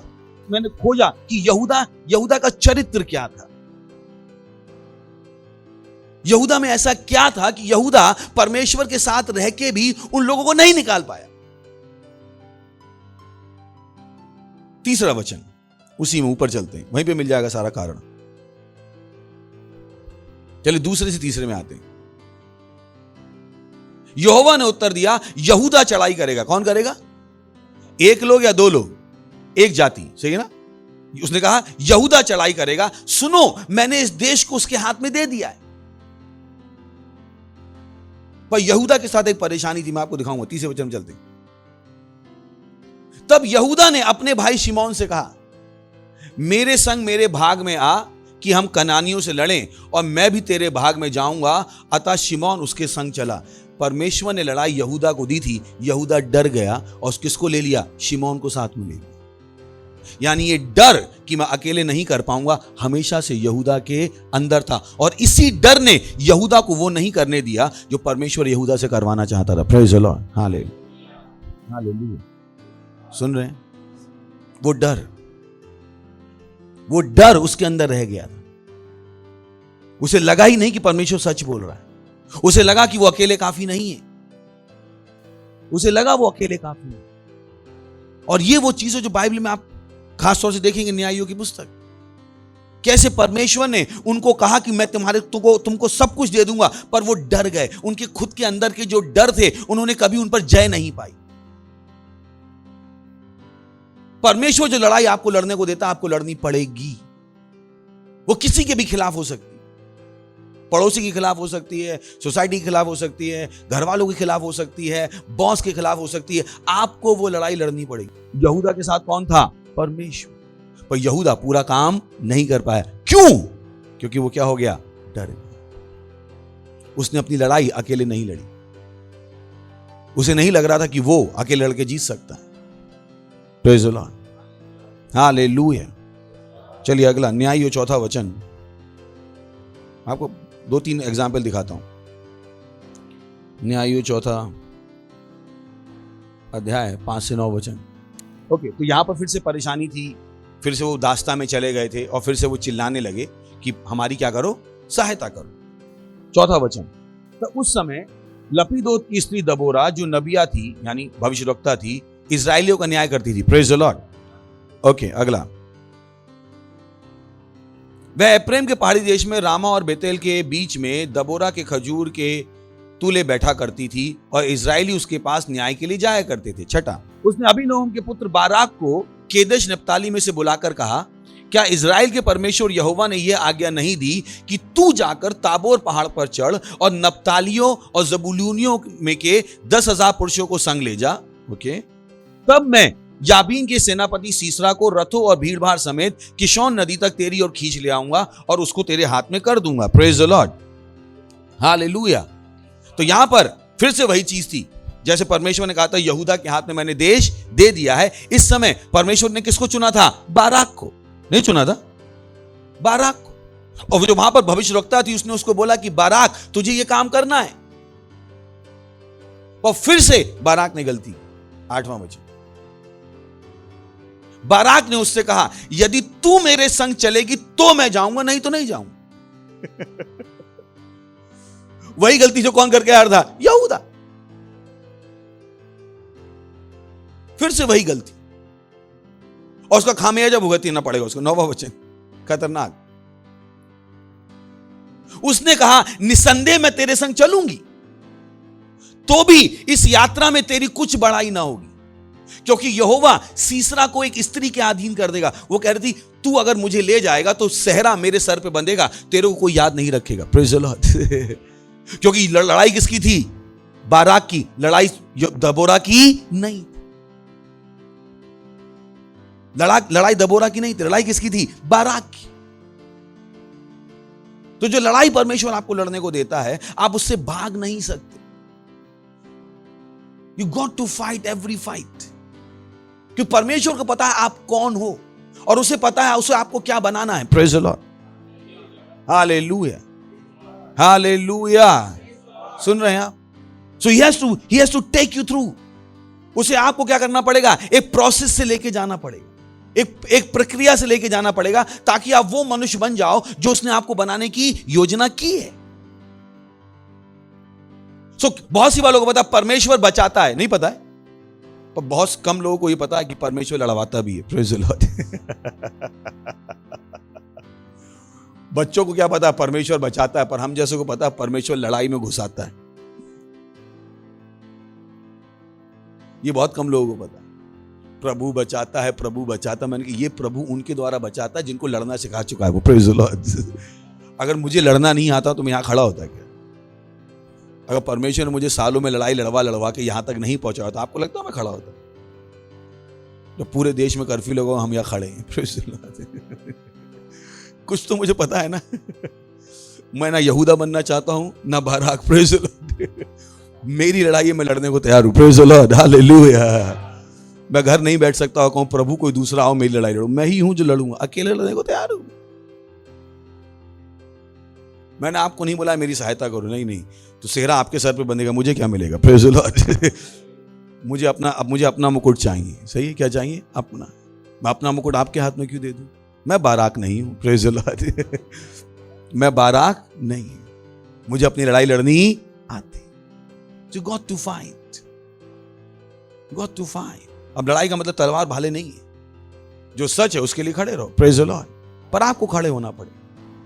कि यहूदा का चरित्र क्या था। यहूदा में ऐसा क्या था कि यहूदा परमेश्वर के साथ रह के भी उन लोगों को नहीं निकाल पाया? तीसरा वचन, उसी में ऊपर चलते हैं, वहीं पे मिल जाएगा सारा कारण। चलिए दूसरे से तीसरे में आते हैं। यहोवा ने उत्तर दिया, यहूदा चढ़ाई करेगा। कौन करेगा? एक लोग या दो लोग? एक जाति, सही है ना? उसने कहा यहूदा चढ़ाई करेगा। सुनो, मैंने इस देश को उसके हाथ में दे दिया है। पर यहूदा के साथ एक परेशानी थी, मैं आपको दिखाऊंगा। तीसरे वचन में चलते हैं। तब यहूदा ने अपने भाई शिमोन से कहा, मेरे संग मेरे भाग में आ कि हम कनानियों से लड़ें, और मैं भी तेरे भाग में जाऊंगा। अतः शिमोन उसके संग चला। परमेश्वर ने लड़ाई यहूदा को दी थी, यहूदा डर गया और किसको ले लिया? शिमोन को साथ में ले लिया। यानी ये डर कि मैं अकेले नहीं कर पाऊंगा हमेशा से यहूदा के अंदर था, और इसी डर ने यहूदा को वो नहीं करने दिया जो परमेश्वर यहूदा से करवाना चाहता था। Praise the Lord, hallelujah, hallelujah. सुन रहे हैं? वो डर उसके अंदर रह गया था। उसे लगा ही नहीं कि परमेश्वर सच बोल रहा है। उसे लगा कि वो अकेले काफी नहीं है। उसे लगा वो अकेले काफी नहीं। और ये वो चीजें जो बाइबल में आप खास तौर से देखेंगे न्यायियों की पुस्तक, कैसे परमेश्वर ने उनको कहा कि मैं तुमको सब कुछ दे दूंगा, पर वो डर गए। उनके खुद के अंदर के जो डर थे, उन्होंने कभी उन पर जय नहीं पाई। परमेश्वर जो लड़ाई आपको लड़ने को देता है, आपको लड़नी पड़ेगी। वो किसी के भी खिलाफ हो सकती है, पड़ोसी के खिलाफ हो सकती है, सोसाइटी के खिलाफ हो सकती है, घर वालों के खिलाफ हो सकती है, बॉस के खिलाफ हो सकती है। आपको वो लड़ाई लड़नी पड़ेगी। यहूदा के साथ कौन था? परमेश्वर। पर यहूदा पूरा काम नहीं कर पाया। क्यों? क्योंकि वो क्या हो गया? डर गया। उसने अपनी लड़ाई अकेले नहीं लड़ी। उसे नहीं लग रहा था कि वो अकेले लड़के जीत सकता है। Praise the Lord, hallelujah. चलिए अगला, न्याय 4 वचन। आपको 2-3 एग्जाम्पल दिखाता हूं। न्याय 4 अध्याय 5 से 9 वचन। ओके, तो यहां पर फिर से परेशानी थी। फिर से वो दास्ता में चले गए थे और फिर से वो चिल्लाने लगे कि हमारी क्या करो? सहायता करो। 4 वचन। तो उस समय लपीदोत की स्त्री दबोरा, जो नबिया थी यानी भविष्यवक्ता थी, इजराइलियों का न्याय करती थी। Praise the Lord. ओके, अगला। वह एफ्रेम के पहाड़ी देश में रामा और बेतेल के बीच में दबोरा के खजूर के तूले बैठा करती थी और इजरायली उसके पास न्याय के लिए जाया करते थे। 6, उसने अबीनोअम के पुत्र बाराक को केदेश नप्ताली में से बुलाकर कहा, क्या इजराइल के परमेश्वर यहोवा ने यह आज्ञा नहीं दी कि तू जाकर ताबोर पहाड़ पर चढ़ और नप्तालियों और जबूलूनियों में के 10,000 पुरुषों को संग ले जा। ओके, तब मैं याबीन के सेनापति सीसरा को रथों और भीड़ भाड़ समेत किशोन नदी तक तेरी ओर खींच ले आऊंगा और उसको तेरे हाथ में कर दूंगा। Praise the Lord, hallelujah. तो यहां पर फिर से वही चीज थी, जैसे परमेश्वर ने कहा था यहूदा के हाथ में मैंने देश दे दिया है। इस समय परमेश्वर ने किसको चुना था? बाराक को। नहीं चुना था? बाराक को। और जो वहां पर भविष्यवक्ता थी, उसने उसको बोला कि बाराक, तुझे ये काम करना है। और फिर से बाराक ने गलती। 8वां वचन। बाराक ने उससे कहा, यदि तू मेरे संग चलेगी तो मैं जाऊंगा, नहीं तो नहीं जाऊंगा। वही गलती जो कौन करके आ रहा था? यहूदा। फिर से वही गलती, और उसका खामियाजा भुगतना पड़ेगा उसको। 9वां वचन, खतरनाक। उसने कहा, निसंदेह मैं तेरे संग चलूंगी, तो भी इस यात्रा में तेरी कुछ बड़ाई ना होगी, क्योंकि यहोवा सीसरा को एक स्त्री के अधीन कर देगा। वो कह रही थी, तू अगर मुझे ले जाएगा तो सहरा मेरे सर पे बंधेगा, तेरे को कोई याद नहीं रखेगा। Praise the Lord. क्योंकि लड़ाई किसकी थी? बाराक की। लड़ाई दबोरा की नहीं। लड़ाई दबोरा की नहीं थी, लड़ाई किसकी थी? बाराक की। तो जो लड़ाई परमेश्वर आपको लड़ने को देता है, आप उससे भाग नहीं सकते। You got to fight every fight. क्योंकि परमेश्वर को पता है आप कौन हो, और उसे पता है उसे आपको क्या बनाना है। Praise the Lord, hallelujah, hallelujah. सुन रहे हैं आप? So he has to take you through. उसे आपको क्या करना पड़ेगा? एक प्रोसेस से लेके जाना पड़ेगा, एक प्रक्रिया से लेके जाना पड़ेगा, ताकि आप वो मनुष्य बन जाओ जो उसने आपको बनाने की योजना की है। बहुत सी बालों को पता परमेश्वर बचाता है, नहीं पता है, पर बहुत कम लोगों को ये पता है कि परमेश्वर लड़वाता भी है। Praise the Lord. बच्चों को क्या पता परमेश्वर बचाता है, पर हम जैसे को पता परमेश्वर लड़ाई में घुसाता है। ये बहुत कम लोगों को पता। प्रभु बचाता है, प्रभु बचाता। मैंने कहा ये प्रभु उनके द्वारा बचाता है जिनको लड़ना सिखा चुका है वो। Praise the Lord. अगर मुझे लड़ना नहीं आता तो मैं यहां खड़ा होता क्या? अगर परमेश्वर ने मुझे सालों में लड़ाई लड़वा के यहां तक नहीं पहुंचा तो आपको लगता है मैं खड़ा होता? तो पूरे देश में कर्फ्यू लगा, हम यहां खड़े हैं। Praise the Lord. कुछ तो मुझे पता है ना। मैं ना यहूदा बनना चाहता हूं ना बाराक। Praise the Lord. मेरी लड़ाई मैं लड़ने को तैयार हूं। Praise the Lord, hallelujah. मैं घर नहीं बैठ सकता और कहूं प्रभु कोई दूसरा आओ मेरी लड़ाई लड़ो। मैं ही हूं जो लड़ूंगा, अकेले लड़ने को तैयार हूं। मैंने आपको नहीं बोला मेरी सहायता करो, नहीं। तो सेहरा आपके सर पे बंधेगा, मुझे क्या मिलेगा? Praise the Lord. मुझे अपना मुकुट चाहिए। सही है, क्या चाहिए? अपना। मैं अपना मुकुट आपके हाथ में क्यों दे दूं? मैं बाराक नहीं हूं। Praise the Lord. मैं बाराक नहीं हूं, मुझे अपनी लड़ाई लड़नी आती। You got to fight. You got to fight. अब लड़ाई का मतलब तलवार भाले नहीं है। जो सच है उसके लिए खड़े रहो। प्रेज़ द लॉर्ड, पर आपको खड़े होना पड़े।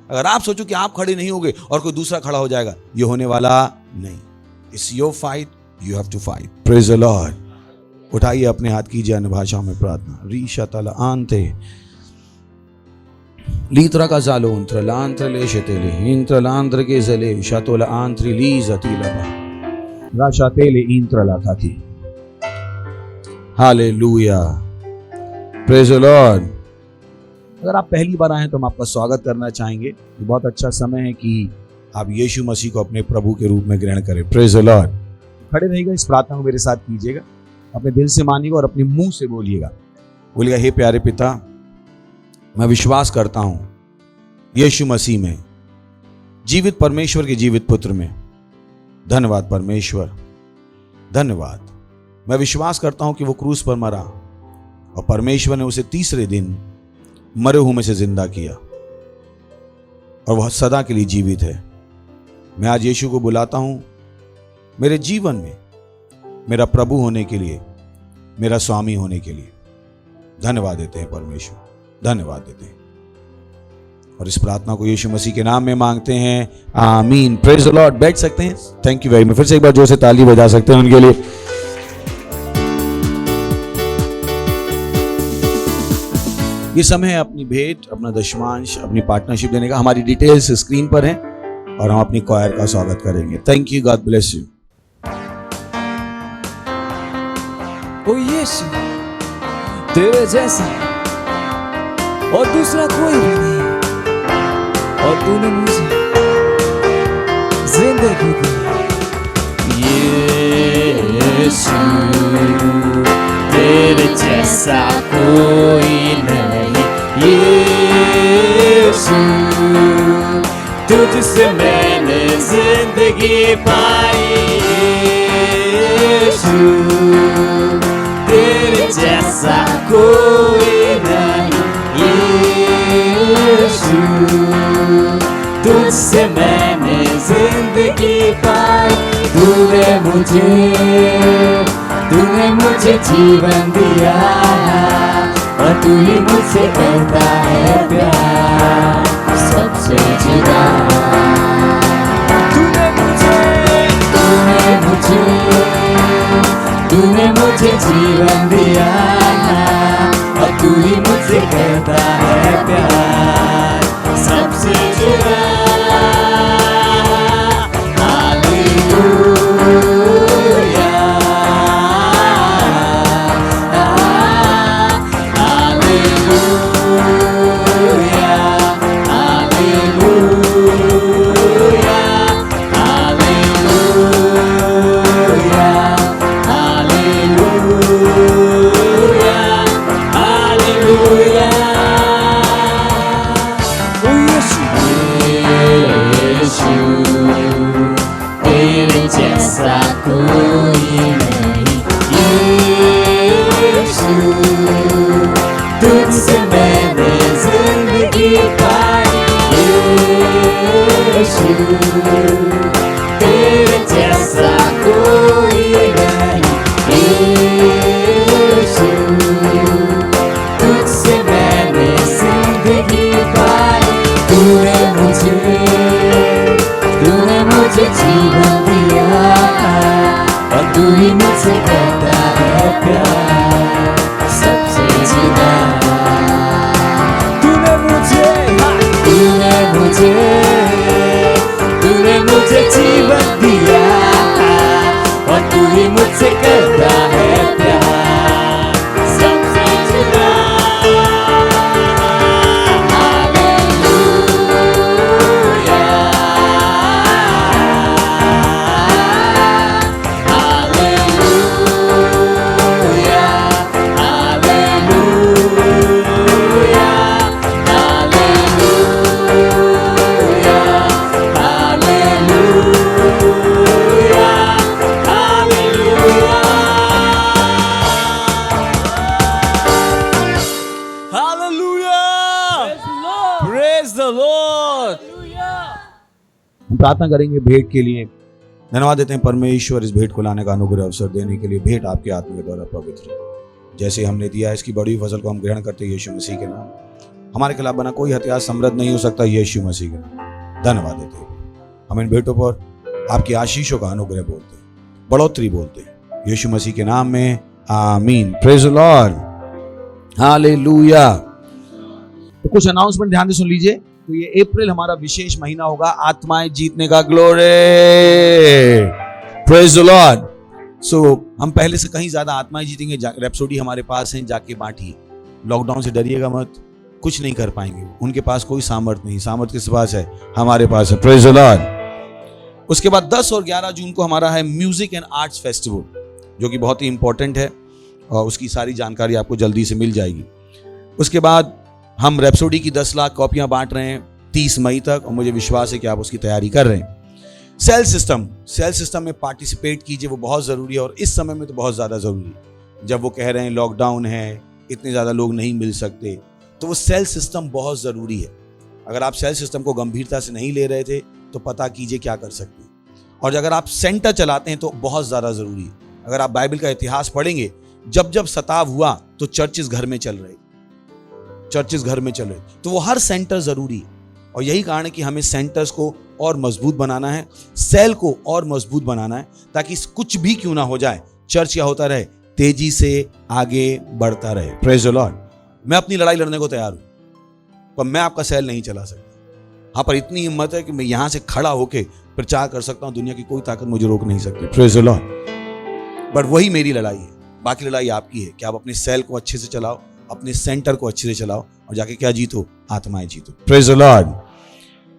अगर आप सोचो कि आप खड़े नहीं होगे और कोई दूसरा खड़ा हो जाएगा, ये होने वाला नहीं। It's your fight, you have to fight. Praise the Lord. उठाइए अपने हाथ, कीजिए अन्य भाषाओं में प्रार्थना। रीशा तला आंते लीत्रा का जालो उंत्र लांत्र ले शतेले इंत्र लांत्र के जले शतोला आंत्री ली जतीला राशा तेले इंत्र लाखाती। Hallelujah, praise the Lord. अगर आप पहली बार आए हैं तो हम आपका स्वागत करना चाहेंगे। ये बहुत अच्छा समय है कि आप यीशु मसीह को अपने प्रभु के रूप में ग्रहण करें। Praise the Lord. खड़े रहिएगा, इस प्रार्थना को मेरे साथ कीजिएगा। अपने दिल से मानिएगा और अपने मुंह से बोलिएगा। बोलिएगा, हे प्यारे पिता, मैं विश्वास करता हूं यीशु मसीह में, जीवित परमेश्वर के जीवित पुत्र में। धन्यवाद परमेश्वर, धन्यवाद। मैं विश्वास करता हूं कि वो क्रूस पर मरा और परमेश्वर ने उसे तीसरे दिन मरे हुए में से जिंदा किया और वह सदा के लिए जीवित है। मैं आज यीशु को बुलाता हूं मेरे जीवन में मेरा प्रभु होने के लिए, मेरा स्वामी होने के लिए। धन्यवाद देते हैं परमेश्वर, धन्यवाद देते हैं। और इस प्रार्थना को यीशु मसीह के नाम में मांगते हैं, आमीन। Praise the Lord. बैठ सकते हैं। Thank you very much. फिर से एक बार जोर से ताली बजा सकते हैं उनके लिए। ये समय है अपनी भेंट, अपना दशमांश, अपनी पार्टनरशिप देने का। हमारी डिटेल्स स्क्रीन पर हैं और हम अपनी क्वायर का स्वागत करेंगे। Thank you, God bless you. ओ यीशु, तेरे जैसा और दूसरा कोई भी नहीं, और तूने मुझे जिंदगी दी। यीशु, तेरे जैसा कोई नहीं। यीशु, तुझसे मैंने जिंदगी पाई। यीशु, तेरे जैसा कोई नहीं। यीशु, तुझसे मैंने जिंदगी पाई। तूने मुझे जीवन दिया और तू ही मुझसे करता है प्यार सबसे जुदा। तूने मुझे जीवन दिया और तू ही मुझसे करता है प्यार सबसे जुदा। Hallelujah, hallelujah, hallelujah, hallelujah, hallelujah, hallelujah. ओ यीशु, तेरे जैसा कोई नहीं। यीशु, तुझसे मैंने जिंदगी पाई। यीशु, तेरे जैसा कोई नहीं। यीशु, तुझसे मैंने जिंदगी पाई। तूने मुझे जीवन दिया और तू ही मुझसे करता है प्यार सबसे जुदा। तूने मुझे जीवन दिया और तू ही मुझसे करता है प्यार सबसे जुदा। हम प्रार्थना करेंगे भेंट के लिए। धन्यवाद देते हैं परमेश्वर इस भेंट को लाने का अनुग्रह अवसर देने के लिए। भेंट आपके आत्मा के द्वारा पवित्र, जैसे हमने दिया इसकी बड़ी फसल को हम ग्रहण करते हैं यीशु मसीह के नाम। हमारे खिलाफ बना कोई हथियार समृद्ध नहीं हो सकता यीशु मसीह के नाम। धन्यवाद देते हैं हम इन बेटों पर आपकी आशीषों का अनुग्रह बोलते हैं, बढ़ोतरी बोलते हैं यीशु मसीह के नाम में, आमीन। Praise the Lord, hallelujah. तो कुछ अनाउंसमेंट ध्यान से सुन लीजिए। तो ये अप्रैल हमारा विशेष महीना होगा आत्माएं जीतने का। Glory, praise the Lord. So हम पहले से कहीं ज्यादा आत्माएं जीतेंगे। रैप्सोडी हमारे पास है, जाके बांटिए। लॉकडाउन से डरिएगा मत, कुछ नहीं कर पाएंगे। उनके पास कोई सामर्थ नहीं, सामर्थ किस पास है? हमारे पास है। Praise the Lord. उसके बाद 10 और 11 जून को हमारा है म्यूजिक एंड आर्ट्स फेस्टिवल, जो कि बहुत ही इंपॉर्टेंट है और उसकी सारी जानकारी आपको जल्दी से मिल जाएगी। उसके बाद हम रैप्सोडी की 10 लाख कॉपियां बांट रहे हैं 30 मई तक, और मुझे विश्वास है कि आप उसकी तैयारी कर रहे हैं। सेल सिस्टम में पार्टिसिपेट कीजिए, वो बहुत ज़रूरी है और इस समय में तो बहुत ज़्यादा ज़रूरी है। जब वो कह रहे हैं लॉकडाउन है, इतने ज़्यादा लोग नहीं मिल सकते, तो वो सेल सिस्टम बहुत ज़रूरी है। अगर आप सेल सिस्टम को गंभीरता से नहीं ले रहे थे तो पता कीजिए क्या कर सकते हैं। और अगर आप सेंटर चलाते हैं तो बहुत ज़्यादा ज़रूरी है। अगर आप बाइबल का इतिहास पढ़ेंगे, जब जब सताव हुआ तो चर्चेस घर में चल रहे, तो वो हर सेंटर ज़रूरी है। और यही कारण है कि हमें सेंटर्स को और मजबूत बनाना है, सेल को और मजबूत बनाना है, ताकि कुछ भी क्यों ना हो जाए, चर्च क्या होता रहे, तेजी से आगे बढ़ता रहे। Praise the Lord. मैं अपनी लड़ाई लड़ने को तैयार हूं, पर मैं आपका सेल नहीं चला सकता। हाँ, पर इतनी हिम्मत है कि मैं यहां से खड़ा होकर प्रचार कर सकता हूं, दुनिया की कोई ताकत मुझे रोक नहीं सकती। Praise the Lord. बट वही मेरी लड़ाई है, बाकी लड़ाई आपकी है कि आप अपने सेल को अच्छे से चलाओ, अपने सेंटर को अच्छे से चलाओ और जाके क्या जीतो, आत्माएं जीतो। Praise the Lord.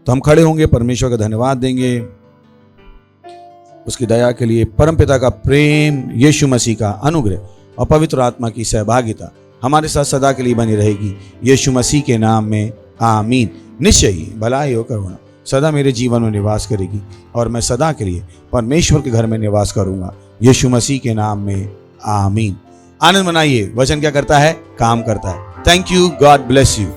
तो हम खड़े होंगे, परमेश्वर का धन्यवाद देंगे उसकी दया के लिए। परमपिता का प्रेम, यीशु मसीह का अनुग्रह और पवित्र आत्मा की सहभागिता हमारे साथ सदा के लिए बनी रहेगी, यीशु मसीह के नाम में, आमीन। निश्चय ही भलाई और करुणा सदा मेरे जीवन में निवास करेगी और मैं सदा के लिए परमेश्वर के घर में निवास करूंगा, यीशु मसीह के नाम में, आमीन। आनंद मनाइए, वचन क्या करता है, काम करता है। Thank you, God bless you.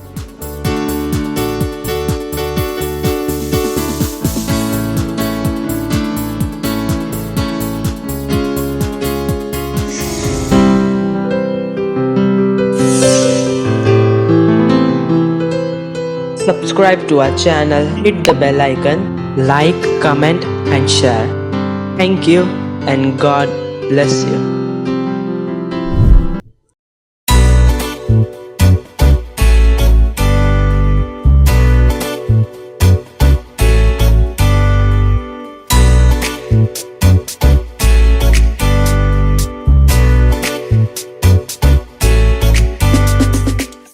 Subscribe to our channel, hit the bell icon, like, comment and share. Thank you and God bless you.